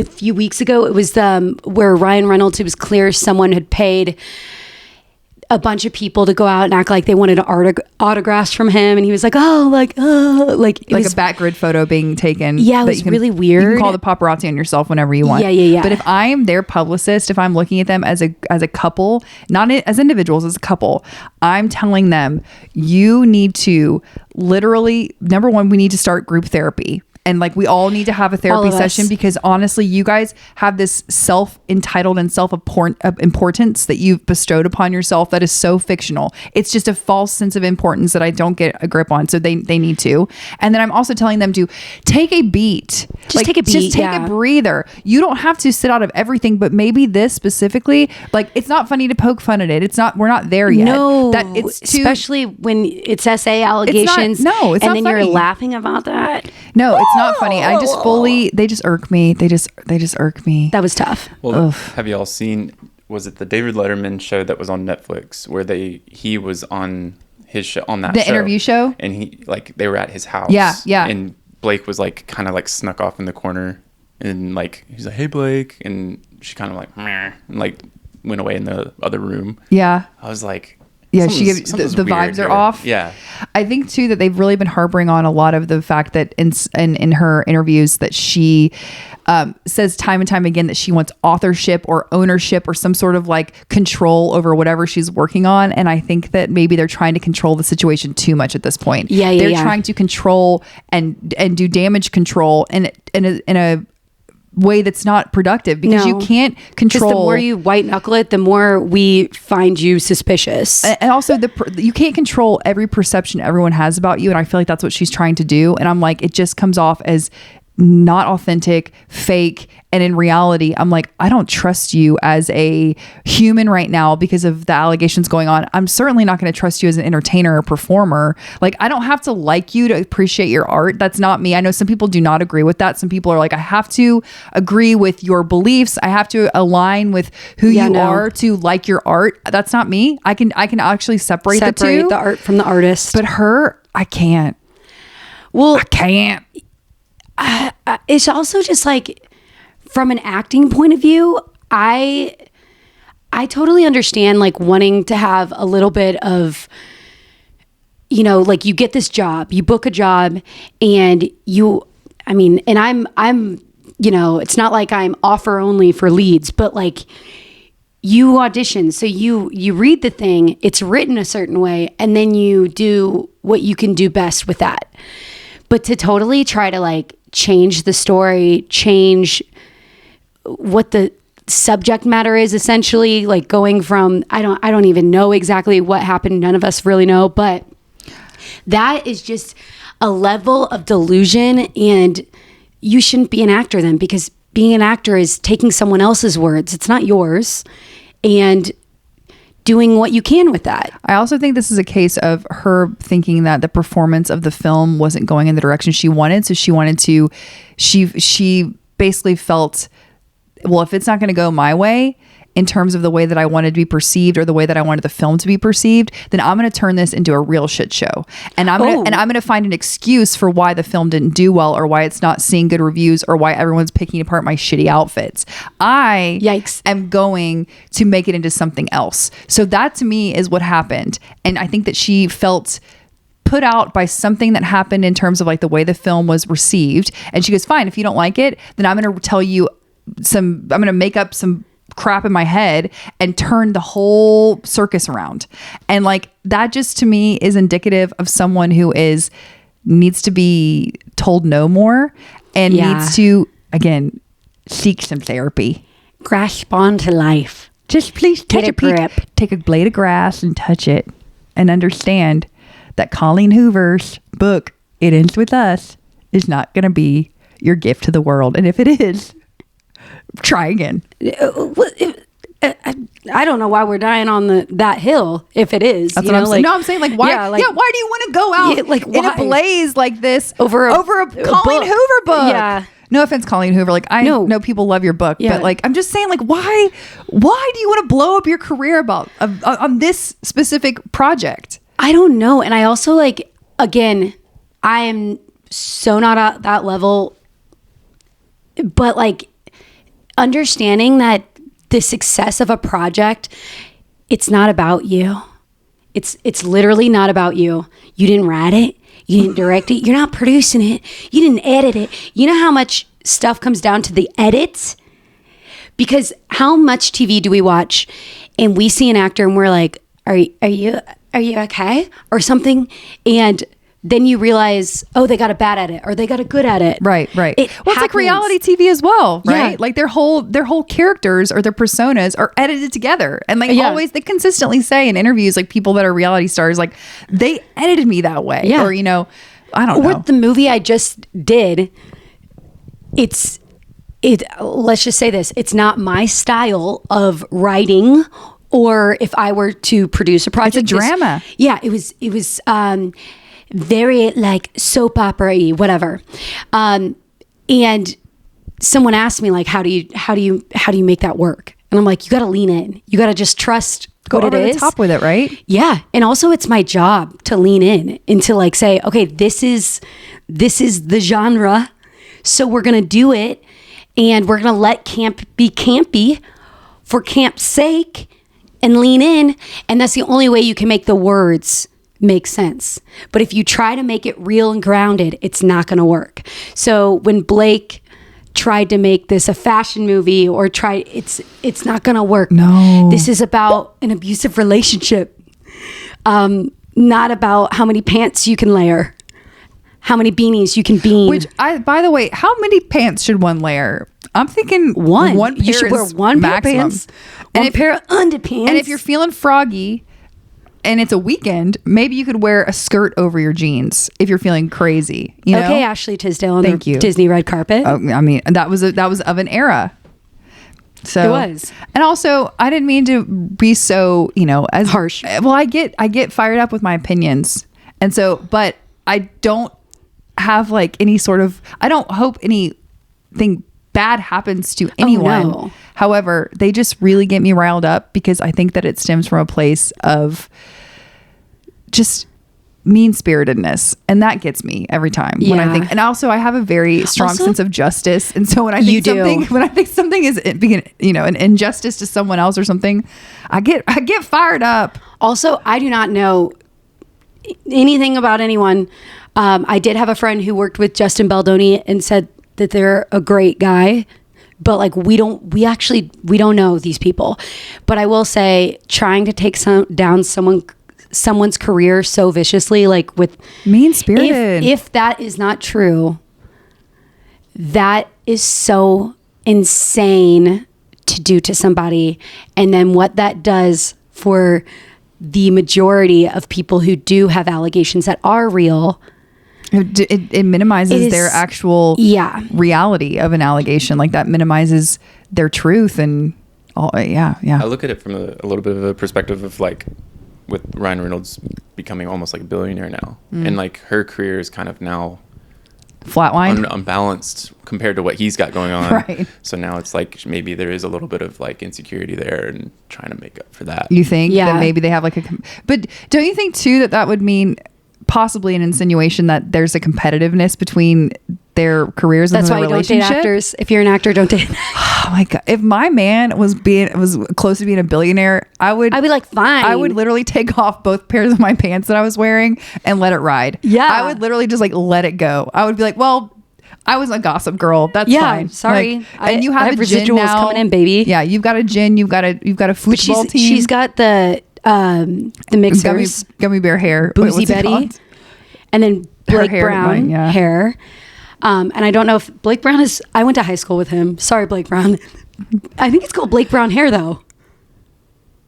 few weeks ago, it was where Ryan Reynolds, it was clear someone had paid a bunch of people to go out and act like they wanted autographs from him, and he was like, like a back grid photo being taken. Yeah, it was really weird. You can call the paparazzi on yourself whenever you want. Yeah. But if I'm their publicist, if I'm looking at them as a couple, not as individuals, as a couple, I'm telling them, you need to literally, number one, we need to start group therapy. And like, we all need to have a therapy session, because honestly, you guys have this self-entitled and self-importance that you've bestowed upon yourself that is so fictional. It's just a false sense of importance that I don't get a grip on. So they need to. And then I'm also telling them to take a beat. Just take a beat. Just take a breather. You don't have to sit out of everything, but maybe this specifically, like, it's not funny to poke fun at it. It's not, we're not there yet. No, especially when it's essay allegations. It's not then funny. You're laughing about that. No, it's not funny. I just they just irk me. They just irk me. That was tough. Well, have y'all seen, was it the David Letterman show that was on Netflix where he was on his show, on that the interview show? And they were at his house. Yeah. And Blake was like kind of like snuck off in the corner, and like he's like, "Hey Blake," and she kind of like meh, and like went away in the other room. Yeah. I was like, yeah, she gave, the vibes are off. Yeah. I think too that they've really been harboring on a lot of the fact that in her interviews that she says time and time again that she wants authorship or ownership or some sort of like control over whatever she's working on. And I think that maybe they're trying to control the situation too much at this point. They're trying to control and do damage control in a way that's not productive, because you can't control. The more you white knuckle it, the more we find you suspicious. And also you can't control every perception everyone has about you. And I feel like that's what she's trying to do. And I'm like, it just comes off as not authentic, fake. And in reality, I'm like, I don't trust you as a human right now because of the allegations going on. I'm certainly not going to trust you as an entertainer or performer. Like, I don't have to like you to appreciate your art. That's not me. I know some people do not agree with that. Some people are like, I have to agree with your beliefs. I have to align with who you are to like your art. That's not me. I can actually separate the two. The art from the artist. But her, I can't. Well, I can't. It's also just like, from an acting point of view, I totally understand like wanting to have a little bit of, like, you get this job, you book a job, and I'm it's not like I'm offer only for leads, but like, you audition, so you read the thing, it's written a certain way, and then you do what you can do best with that. But to totally try to like change the story, change what the subject matter is, essentially, like going from, I don't even know exactly what happened. None of us really know, but that is just a level of delusion, and you shouldn't be an actor then, because being an actor is taking someone else's words. It's not yours, and doing what you can with that. I also think this is a case of her thinking that the performance of the film wasn't going in the direction she wanted. So she basically felt, well, if it's not going to go my way in terms of the way that I wanted to be perceived or the way that I wanted the film to be perceived, then I'm going to turn this into a real shit show. And I'm going to find an excuse for why the film didn't do well, or why it's not seeing good reviews, or why everyone's picking apart my shitty outfits. I am going to make it into something else. So that to me is what happened. And I think that she felt put out by something that happened in terms of like the way the film was received. And she goes, fine, if you don't like it, then I'm going to tell you I'm going to make up some crap in my head and turn the whole circus around. And like, that just to me is indicative of someone who needs to be told no more, and needs to, again, seek some therapy. Grasp onto life. Just please take a blade of grass and touch it, and understand that Colleen Hoover's book, It Ends With Us, is not going to be your gift to the world. And if it is, try again. I don't know why we're dying on that hill if it is. That's what I'm saying. No, I'm saying like, why? Yeah, why do you want to go out in a blaze like this over a Colleen Hoover book? Yeah. No offense, Colleen Hoover. Like, I know people love your book, but like, I'm just saying, like, why do you want to blow up your career on this specific project? I don't know. And I also, like, again, I am so not at that level, but like, understanding that the success of a project, it's not about you. It's literally not about you. You didn't write it. You didn't direct it. You're not producing it. You didn't edit it. You know how much stuff comes down to the edits? Because how much TV do we watch and we see an actor and we're like, are you okay? Or something. And then you realize, oh, they got a bad at it or they got a good at it. Right. It's like reality TV as well, right? Like their whole characters or their personas are edited together. And always, they consistently say in interviews, like people that are reality stars, like they edited me that way. Yeah. Or, I don't know. Or the movie I just did, let's just say this, it's not my style of writing, or if I were to produce a project. It's a drama. It was very like soap opera-y, whatever. And someone asked me like, how do you make that work? And I'm like, you got to lean in. You got to just trust Go over the top with it, right? Yeah. And also it's my job to lean in and to like say, okay, this is the genre. So we're going to do it. And we're going to let camp be campy for camp's sake and lean in. And that's the only way you can make the words make sense. But if you try to make it real and grounded, it's not going to work. So when Blake tried to make this a fashion movie or it's not going to work. No. This is about an abusive relationship. Not about how many pants you can layer. How many beanies you can bean. Which by the way, how many pants should one layer? I'm thinking one. One pair you should wear one maximum. pair of pants, and a pair of underpants. And if you're feeling froggy and it's a weekend, maybe you could wear a skirt over your jeans if you're feeling crazy. Okay, Ashley Tisdale on Thank the you. Disney red carpet. Oh, I mean, that was of an era. So it was. And also, I didn't mean to be so, as harsh. Well, I get fired up with my opinions. And so, but I don't have like any sort of, I don't hope anything bad happens to anyone. Oh, no. However, they just really get me riled up because I think that it stems from a place of just mean-spiritedness, and that gets me every time when I think. And also, I have a very strong sense of justice, and so when I think something is an injustice to someone else or something, I get fired up. Also, I do not know anything about anyone. I did have a friend who worked with Justin Baldoni and said that they're a great guy, but like we don't know these people. But I will say, trying to take down someone's career so viciously, like with mean-spirited, if that is not true, that is so insane to do to somebody. And then what that does for the majority of people who do have allegations that are real, it minimizes their actual reality of an allegation. Like that minimizes their truth and all. Yeah. I look at it from a little bit of a perspective of like with Ryan Reynolds becoming almost like a billionaire now, and like her career is kind of now flatline, unbalanced compared to what he's got going on. Right. So now it's like maybe there is a little bit of like insecurity there and trying to make up for that. You think that maybe they have like but don't you think too that would mean possibly an insinuation that there's a competitiveness between their careers and their relationship? That's why you don't date actors. If you're an actor, don't date. Oh my God. If my man was close to being a billionaire, I'd be like, fine. I would literally take off both pairs of my pants that I was wearing and let it ride. Yeah. I would literally just like let it go. I would be like, well, I was a gossip girl. That's fine. Sorry. Like, and you have a residuals gin now. coming in, baby. Yeah. You've got a gin. You've got a football team. She's got the mixers. Gummy bear hair. Boozy Betty. And then Blake Brown hair. And I don't know if Blake Brown is, I went to high school with him. Sorry, Blake Brown. I think it's called Blake Brown hair though.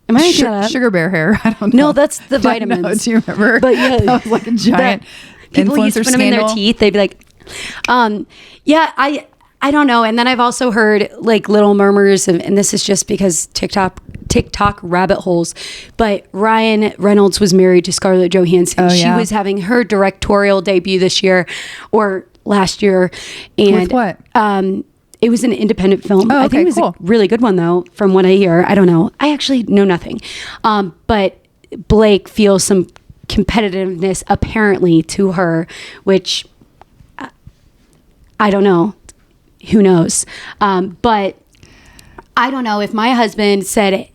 Am I making that up? Sugar bear hair. I don't know. No, that's the vitamins. No, do you remember? But yeah, that was like a giant people used to put them in their teeth. They'd be like, I don't know. And then I've also heard like little murmurs, and this is just because TikTok rabbit holes. But Ryan Reynolds was married to Scarlett Johansson. She was having her directorial debut this year or last year. And with what? It was an independent film. Oh, okay, I think it was a really good one though, from what I hear. I don't know. I actually know nothing. But Blake feels some competitiveness apparently to her, which I don't know. Who knows? But I don't know if my husband said,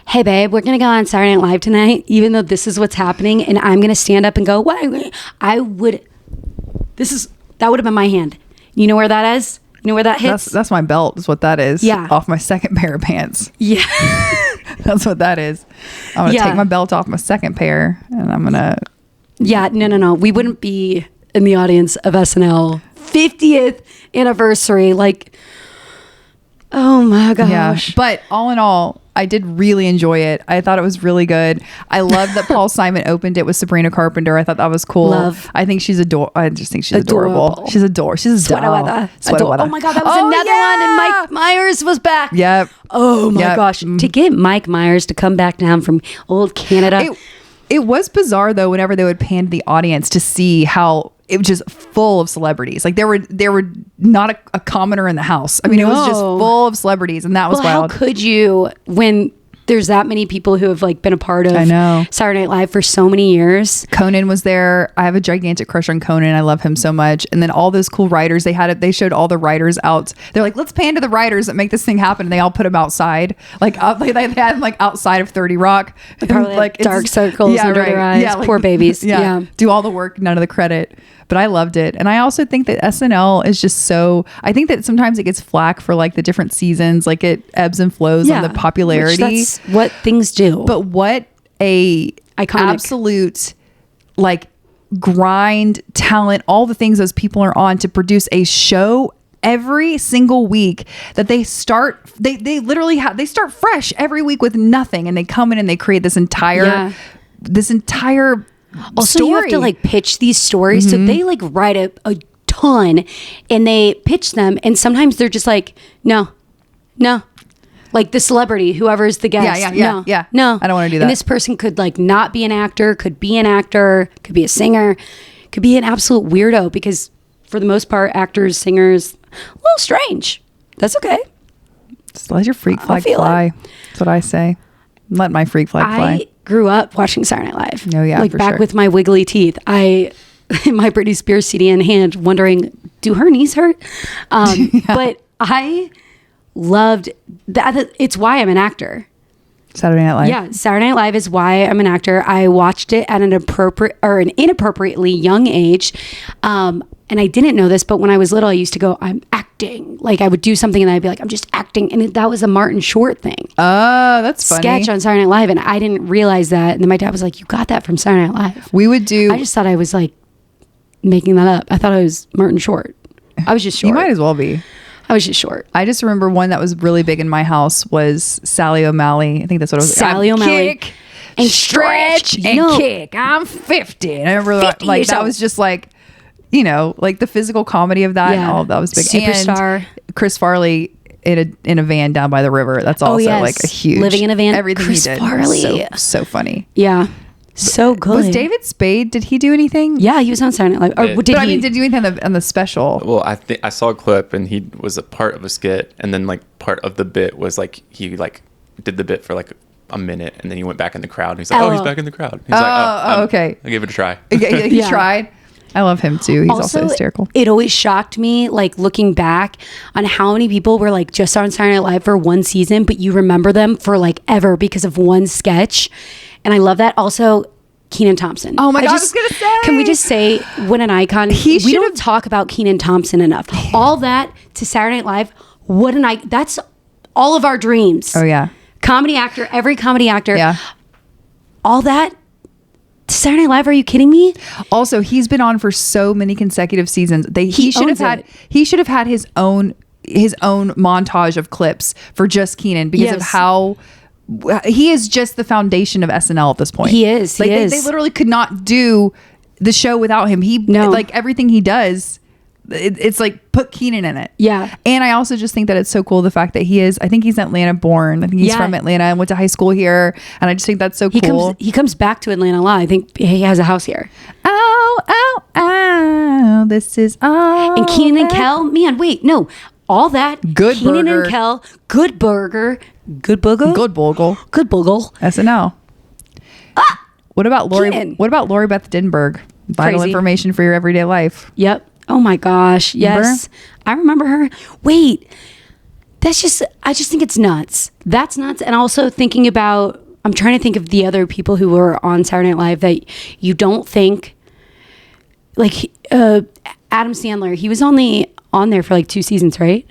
hey babe, we're going to go on Saturday Night Live tonight, even though this is what's happening. And I'm going to stand up and go, what? That would have been my hand. You know where that is? You know where that hits? That's my belt is what that is. Yeah. Off my second pair of pants. Yeah. That's what that is. I'm going to take my belt off my second pair and I'm going to Yeah, no. We wouldn't be in the audience of SNL 50th anniversary. Like, oh my gosh. Yeah. But all in all, I did really enjoy it. I thought it was really good. I love that Paul Simon opened it with Sabrina Carpenter. I thought that was cool. Love. I think she's I just think she's adorable. She's adorable. She's a Sweater doll. weather. Sweater weather. Oh my God, that was another one. And Mike Myers was back. Yep. Oh my gosh. To get Mike Myers to come back down from old Canada. It was bizarre though, whenever they would pan to the audience to see how it was just full of celebrities. Like there were not a commoner in the house. I mean, it was just full of celebrities, and that was wild. How could you, when there's that many people who have like been a part of Saturday Night Live for so many years? Conan was there. I have a gigantic crush on Conan. I love him so much. And then all those cool writers, they showed all the writers out. They're like, let's pan to the writers that make this thing happen. And they all put them outside. Like they had them like outside of 30 Rock. Probably like dark circles under their eyes. Yeah, like, poor babies. Yeah. Do all the work, none of the credit. But I loved it. And I also think that SNL is just I think that sometimes it gets flack for like the different seasons, like it ebbs and flows on the popularity. That's what things do. But what a iconic, absolute like grind, talent, all the things those people are on to produce a show every single week that they start. They literally they start fresh every week with nothing, and they come in and they create this entire also story. You have to like pitch these stories. So they like write a ton and they pitch them, and sometimes they're just like, no, like the celebrity, whoever's the guest. No, I don't want to do that. And this person could like not be an actor, could be an actor, could be a singer, could be an absolute weirdo, because for the most part, actors, singers, a little strange. That's okay. Just let your freak flag fly. That's what I say. Let my freak flag fly. I grew up watching Saturday Night Live. Oh yeah, like back with my wiggly teeth. My Britney Spears CD in hand, wondering, do her knees hurt? But I loved that. It's why I'm an actor. Saturday Night Live. Yeah, Saturday Night Live is why I'm an actor. I watched it at an inappropriately young age. And I didn't know this, but when I was little, I used to go, I'm acting. Like I would do something and I'd be like, I'm just acting. And that was a Martin Short thing. Oh, that's funny. Sketch on Saturday Night Live. And I didn't realize that. And then my dad was like, you got that from Saturday Night Live. I just thought I was like making that up. I thought I was Martin Short. I was just short. You might as well be. I was just short. I just remember one that was really big in my house was Sally O'Malley. I think that's what it was. Sally O'Malley. Kick and stretch and kick. I'm 50. And I remember like that was just like, you know, like the physical comedy of that. Yeah. And all that was big. Superstar. And Chris Farley in a van down by the river. That's also like a huge. Living in a van. Everything Chris he did. Farley. So funny. Yeah. So good. Was David Spade? Did he do anything? Yeah, he was on Saturday Night Live. Did he do anything on the special? Well, I saw a clip and he was a part of a skit, and then like part of the bit was like he like did the bit for like a minute, and then he went back in the crowd. And he's like, oh, he's back in the crowd. He's like, okay. I gave it a try. He tried. I love him too. He's also hysterical. It always shocked me, like looking back on how many people were like just on Saturday Night Live for one season, but you remember them for like ever because of one sketch. And I love that. Also, Kenan Thompson. Oh my God, I was going to say. Can we just say, what an icon. We don't talk about Kenan Thompson enough. All that to Saturday Night Live, that's all of our dreams. Oh yeah. Comedy actor, every comedy actor. Yeah. All that. Saturday Night Live, are you kidding me? Also, he's been on for so many consecutive seasons. He should have had his own montage of clips for just Kenan because of how he is just the foundation of SNL at this point. He is. Like they literally could not do the show without him. Like everything he does, it's like put Kenan in it. Yeah. And I also just think that it's so cool the fact that I think he's Atlanta born. I think he's from Atlanta and went to high school here. And I just think that's so cool. He comes back to Atlanta a lot. I think he has a house here. Oh, this is all. And Kenan and Kel, man, wait, no. All that. Good Kenan burger. and Kel, good burger. Good bogle. Good bogle. Good bogle. SNL. What about Lori? Kenan. What about Lori Beth Denberg? Vital information for your everyday life. Yep. Oh my gosh. Yes. Remember? I remember her. Wait. I just think it's nuts. That's nuts. And also thinking about, I'm trying to think of the other people who were on Saturday Night Live that you don't think, like Adam Sandler. He was only on there for like 2 seasons, right?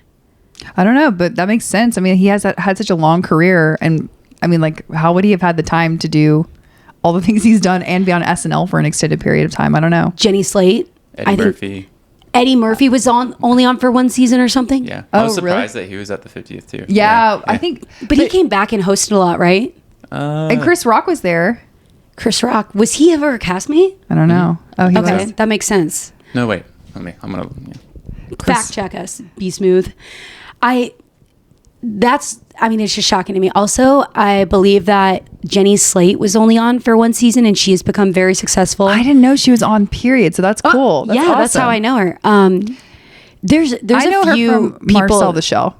I don't know, but that makes sense. I mean, he has had such a long career, and I mean, like, how would he have had the time to do all the things he's done and be on SNL for an extended period of time. I don't know. Jenny Slate. Eddie Murphy. Eddie Murphy was only on for one season or something. Yeah. I was surprised that he was at the 50th too. Yeah. I think. But he came back and hosted a lot, right? And Chris Rock was there. Chris Rock. Was he ever a castmate? I don't know. Oh, he okay. was. That makes sense. No, wait. I'm gonna fact check us. Be smooth. It's just shocking to me. Also, I believe that Jenny Slate was only on for one season and she has become very successful. I didn't know she was on, period. So that's cool. That's awesome. That's how I know her. There's I know a few her from people. Marcel the Show.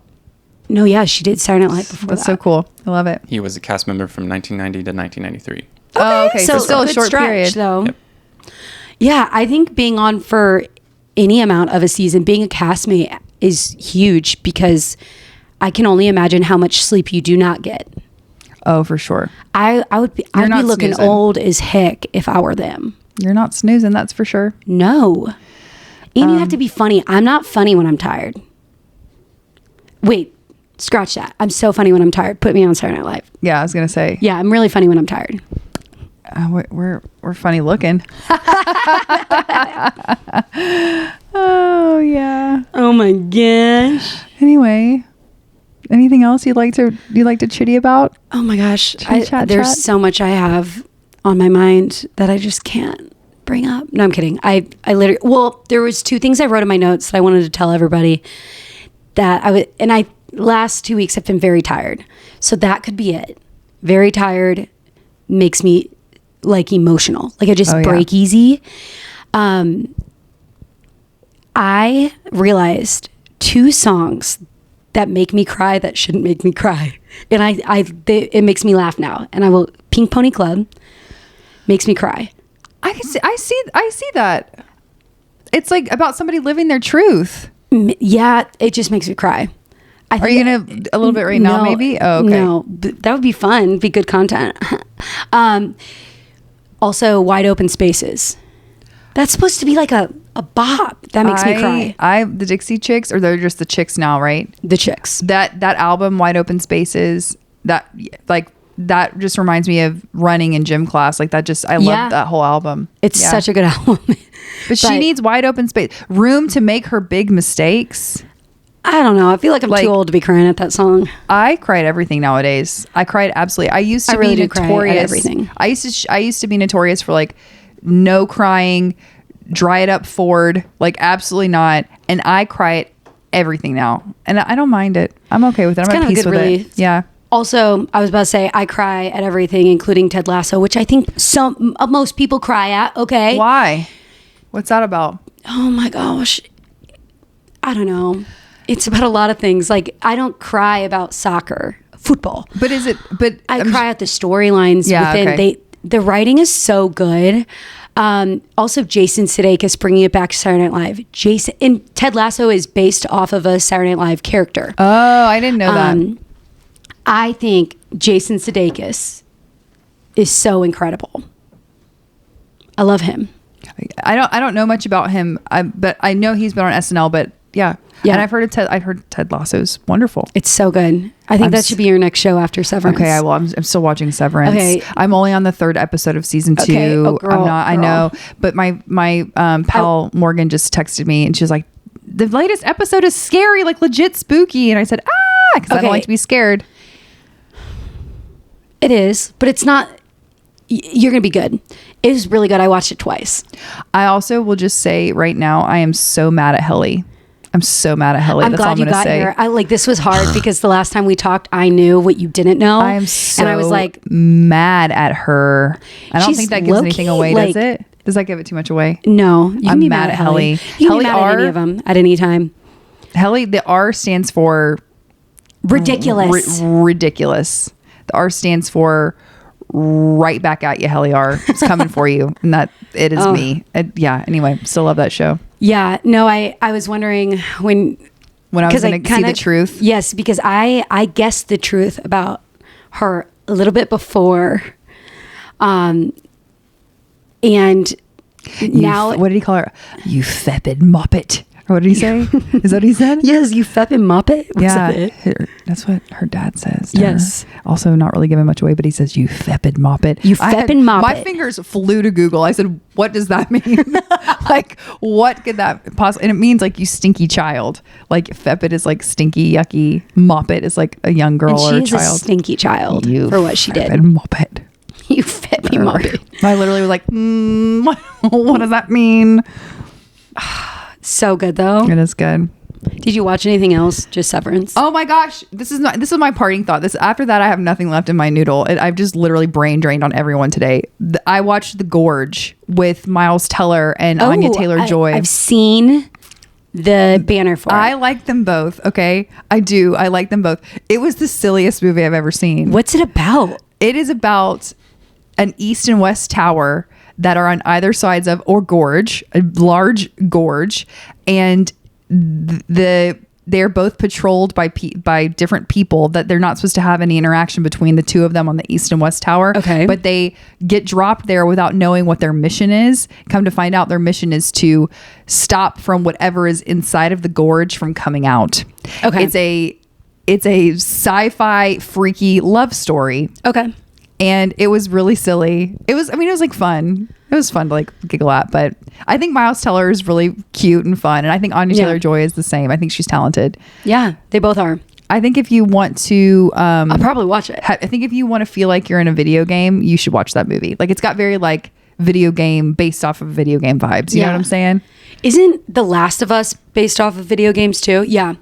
No, yeah, she did Saturday Night Live before That's so cool. I love it. He was a cast member from 1990 to 1993. Okay. So still a good short stretch, period. though. Yep. Yeah, I think being on for any amount of a season, being a castmate is huge because I can only imagine how much sleep you do not get. Oh, for sure. I'd be looking old as heck if I were them. You're not snoozing, that's for sure. No. And you have to be funny. I'm not funny when I'm tired. Wait, scratch that. I'm so funny when I'm tired. Put me on Saturday Night Live. Yeah, I was gonna say. Yeah, I'm really funny when I'm tired. We're funny looking. Oh yeah. Oh my gosh. Anyway, anything else you'd like to chitty about? Oh my gosh. Chat. There's so much I have on my mind that I just can't bring up. No, I'm kidding. I literally, there was two things I wrote in my notes that I wanted to tell everybody that last 2 weeks I've been very tired. So that could be it. Very tired makes me like emotional. Like I just break easy. I realized 2 songs that make me cry that shouldn't make me cry. And it makes me laugh now. And Pink Pony Club makes me cry. I see that. It's like about somebody living their truth. Yeah, it just makes me cry. Are you gonna a little bit right now? Maybe. Oh, okay. No, that would be fun. Be good content. Also, Wide Open Spaces. That's supposed to be like a bop. That makes me cry. The Dixie Chicks, or they're just the Chicks now, right? The Chicks. That album, Wide Open Spaces. That just reminds me of running in gym class. Like that just, I love that whole album. It's such a good album. But she needs wide open space, room to make her big mistakes. I don't know. I feel like I'm too old to be crying at that song. I cry at everything nowadays. I cried absolutely. I used to be notorious. Everything. I used to be notorious for like no crying, dry it up Ford, like absolutely not. And I cry at everything now, and I don't mind it. I'm okay with it. I'm at peace with it. Yeah. Also, I was about to say I cry at everything, including Ted Lasso, which I think most people cry at. Okay. Why? What's that about? Oh my gosh. I don't know. It's about a lot of things. Like I don't cry about soccer, football. But I cry at the storylines within. Okay. The writing is so good. Also, Jason Sudeikis bringing it back to Saturday Night Live. And Ted Lasso is based off of a Saturday Night Live character. Oh, I didn't know that. I think Jason Sudeikis is so incredible. I love him. I don't know much about him, but I know he's been on SNL. But yeah. And I've heard Ted Lasso's wonderful. It's so good. I think that should be your next show after Severance. Okay, I'm still watching Severance. Okay. I'm only on the 3rd episode of season 2. Okay. Oh, girl, I'm not. Girl. I know, but my pal Morgan just texted me and she was like, "The latest episode is scary, like legit spooky." And I said, because I don't like to be scared. It is, but it's not. You're gonna be good. It is really good. I watched it twice. I also will just say right now, I am so mad at Helly. I'm so mad at Helly. I'm glad you got here. This was hard because the last time we talked, I knew what you didn't know. I am so I was like mad at her. I don't think that gives anything away, does it? Does that give it too much away? No. You can be mad at Helly. You can be mad at any of them at any time. Helly, the R stands for ridiculous. Ridiculous. The R stands for right back at you, Helly R. It's coming for you. And that it is me. Anyway, still love that show. Yeah, no, I was wondering when I was going to see the truth. Yes, because I guessed the truth about her a little bit before. And now... What did he call her? You fepid moppet. Or what did he say? Is that what he said? Yes, you feppin' moppet. That's what her dad says. Yes. Her. Also, not really giving much away, but he says, you feppin' moppet. You feppin' moppet. My fingers flew to Google. I said, what does that mean? Like, what could that possibly? And it means like you stinky child. Like feppid is like stinky, yucky. Moppet is like a young girl or a child. She's a stinky child for what she did. Moppet. You feppin' moppet. I literally was like, what does that mean? So good though. It is good. Did you watch anything else? Just Severance? Oh my gosh, this is my parting thought. After that, I have nothing left in my noodle. I've just literally brain drained on everyone today. I watched The Gorge with Miles Teller and Anya Taylor-Joy. I've seen the banner for it. I like them both. Okay, I do. I like them both. It was the silliest movie I've ever seen. What's it about? It is about an east and west tower that are on either sides of a large gorge, and they're both patrolled by different people that they're not supposed to have any interaction between the two of them on the east and west tower. Okay. But they get dropped there without knowing what their mission is. Come to find out, their mission is to stop from whatever is inside of the gorge from coming out. Okay. It's a sci-fi freaky love story. Okay. And it was really silly. It was like fun. It was fun to like giggle at, but I think Miles Teller is really cute and fun. And I think Anya Taylor-Joy is the same. I think she's talented. Yeah, they both are. I think if you want to, I'll probably watch it. I think if you want to feel like you're in a video game, you should watch that movie. Like it's got very like video game based off of video game vibes. You know what I'm saying? Isn't The Last of Us based off of video games too? Yeah.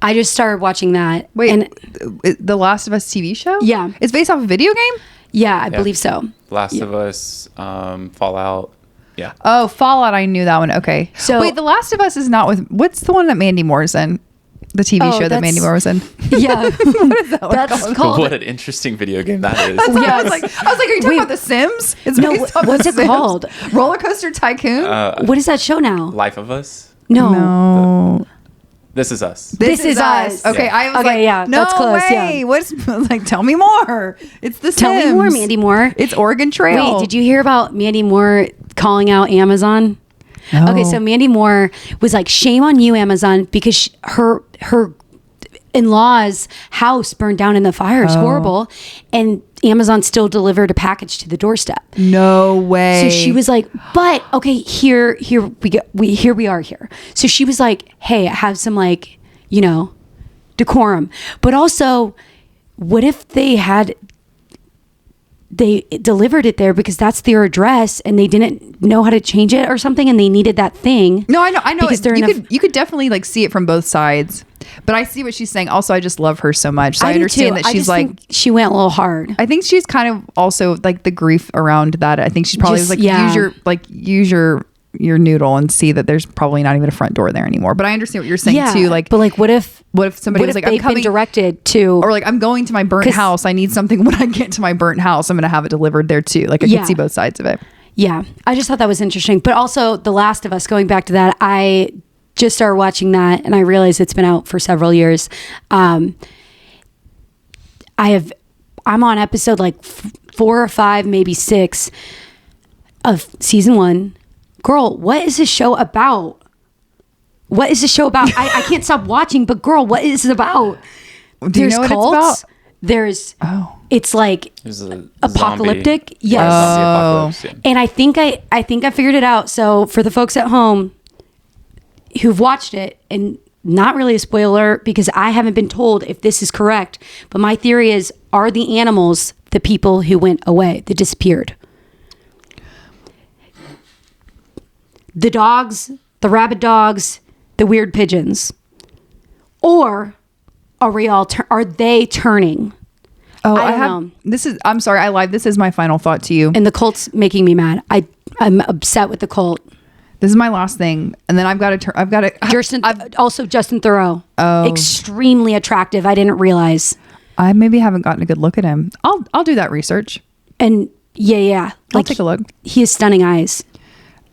I just started watching that. Wait, and The Last of Us TV show? Yeah. It's based off a video game? Yeah, I believe so. Last of Us, Fallout. Yeah. Oh, Fallout. I knew that one. Okay. So wait, The Last of Us is not with, what's the one that Mandy Moore's in? The TV show that Mandy Moore was in. Yeah. What is that one That's called? What an interesting video game that is. Yeah, I was like, are you talking about The Sims? It's based off what's The it Sims. called? Roller Coaster Tycoon? What is that show now? Life of Us. No. This Is Us. This is us. Okay, Yeah. I was Okay, like, yeah, no that's close, way. yeah. What's like? Tell me more. It's The Sims. Tell me more, Mandy Moore. It's Oregon Trail. Wait, did you hear about Mandy Moore calling out Amazon? No. Okay, so Mandy Moore was like, shame on you, Amazon, because her in-laws' house burned down in the fire. It's horrible. And Amazon still delivered a package to the doorstep. No way. So she was like, but okay, here we are here. So she was like, hey, have some like, decorum. But also, what if they delivered it there because that's their address and they didn't know how to change it or something and they needed that thing? No, I know. Because You could definitely like see it from both sides. But I see what she's saying. Also, I just love her so much. So I understand that she's like, she went a little hard. I think she's kind of also like the grief around that. I think she's probably Just, like, yeah. use your noodle and see that there's probably not even a front door there anymore. But I understand what you're saying too. Like, but like, what if somebody was like, I'm coming, been directed to, or like, I'm going to my burnt house. I need something. When I get to my burnt house, I'm going to have it delivered there too. Like I can see both sides of it. Yeah. I just thought that was interesting. But also The Last of Us, going back to that, I just started watching that and I realized it's been out for several years. I'm on episode like 4 or 5, maybe 6 of season 1. Girl, what is this show about? What is this show about? I can't stop watching, but girl, what is it about? Do you know what cults. it's about? There's it's like apocalyptic. Zombie. Yes. Zombie apocalypse, yeah. And I think I figured it out. So for the folks at home who've watched it, and not really a spoiler because I haven't been told if this is correct, but my theory is, are the animals the people who went away, that disappeared? The dogs, the rabid dogs, the weird pigeons, or are they turning? Oh, I don't know. I'm sorry, I lied. This is my final thought to you. And the cult's making me mad. I'm upset with the cult. This is my last thing, and then I've got to. Justin Theroux. Oh. Extremely attractive. I didn't realize. I maybe haven't gotten a good look at him. I'll do that research. And yeah. I'll take a look. He has stunning eyes.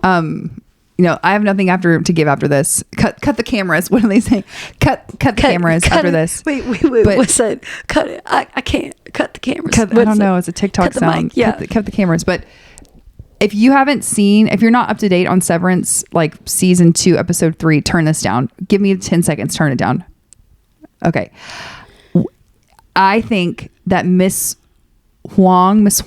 I have nothing to give after this. Cut the cameras. What do they say? Cut the cameras after this. Wait. What's that? Cut it. I can't cut the cameras. I don't know. It's a TikTok sound. Yeah. Cut the cameras. But if you're not up to date on Severance, like season 2, episode 3, turn this down. Give me 10 seconds. Turn it down. Okay. I think that Miss Huang is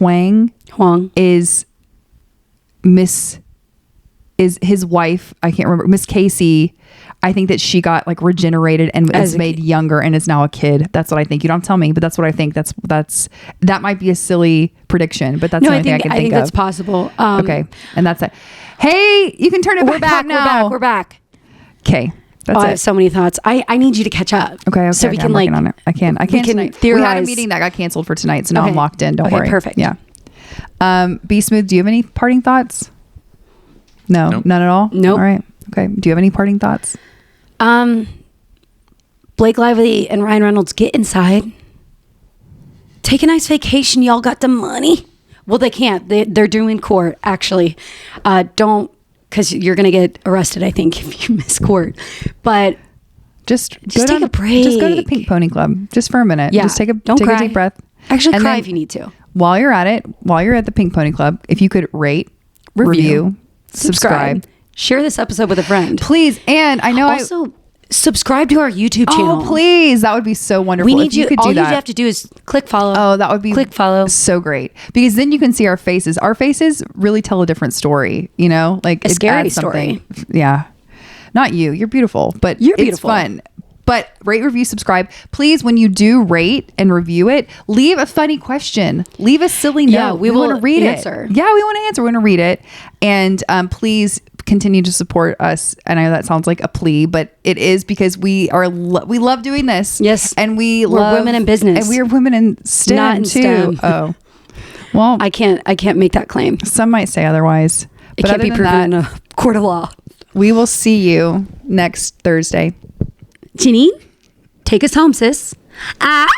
his wife. I can't remember. Miss Casey. I think that she got like regenerated and is made younger and is now a kid. That's what I think. You don't tell me, but that's what I think. That might be a silly prediction, but that's the only thing I can think of. I think that's possible. Okay. And that's it. Hey, you can turn it back now. We're back. Okay. That's it. I have so many thoughts. I need you to catch up. Okay. So we can I'm working on it. I can tonight. Theorize. We had a meeting that got canceled for tonight, so now I'm locked in. Don't worry. Perfect. Yeah. Be Smooth, do you have any parting thoughts? No, Nope. None at all? Nope. All right. Okay. Do you have any parting thoughts? Blake Lively and Ryan Reynolds, get inside. Take a nice vacation. Y'all got the money. Well, they can't. They're doing court, actually. Don't, because you're going to get arrested, I think, if you miss court. But just take a break. Just go to the Pink Pony Club just for a minute. Yeah. Just take a cry. deep breath. Actually, and cry then, if you need to. While you're at the Pink Pony Club, if you could rate, review, subscribe. Share this episode with a friend. Please. And I know also subscribe to our YouTube channel. Oh, please. That would be so wonderful. We need if you could do all that. you have to do is click follow. Oh, that would be click follow. So great. Because then you can see our faces. Our faces really tell a different story, you know? Like a scary story. Yeah. Not you. You're beautiful, but you're beautiful. It's fun. But rate, review, subscribe. Please, when you do rate and review it, leave a funny question. Leave a silly note. Yeah, we want to read answer. it. Yeah, we want to answer. We want to read it. And please continue to support us. I know that sounds like a plea, but it is because we love doing this. Yes. And we're women in business. And we are women in STEM Not in too. STEM. Oh. Well, I can't make that claim. Some might say otherwise. It can't be proven in a court of law. We will see you next Thursday. Janine, take us home, sis. Ah.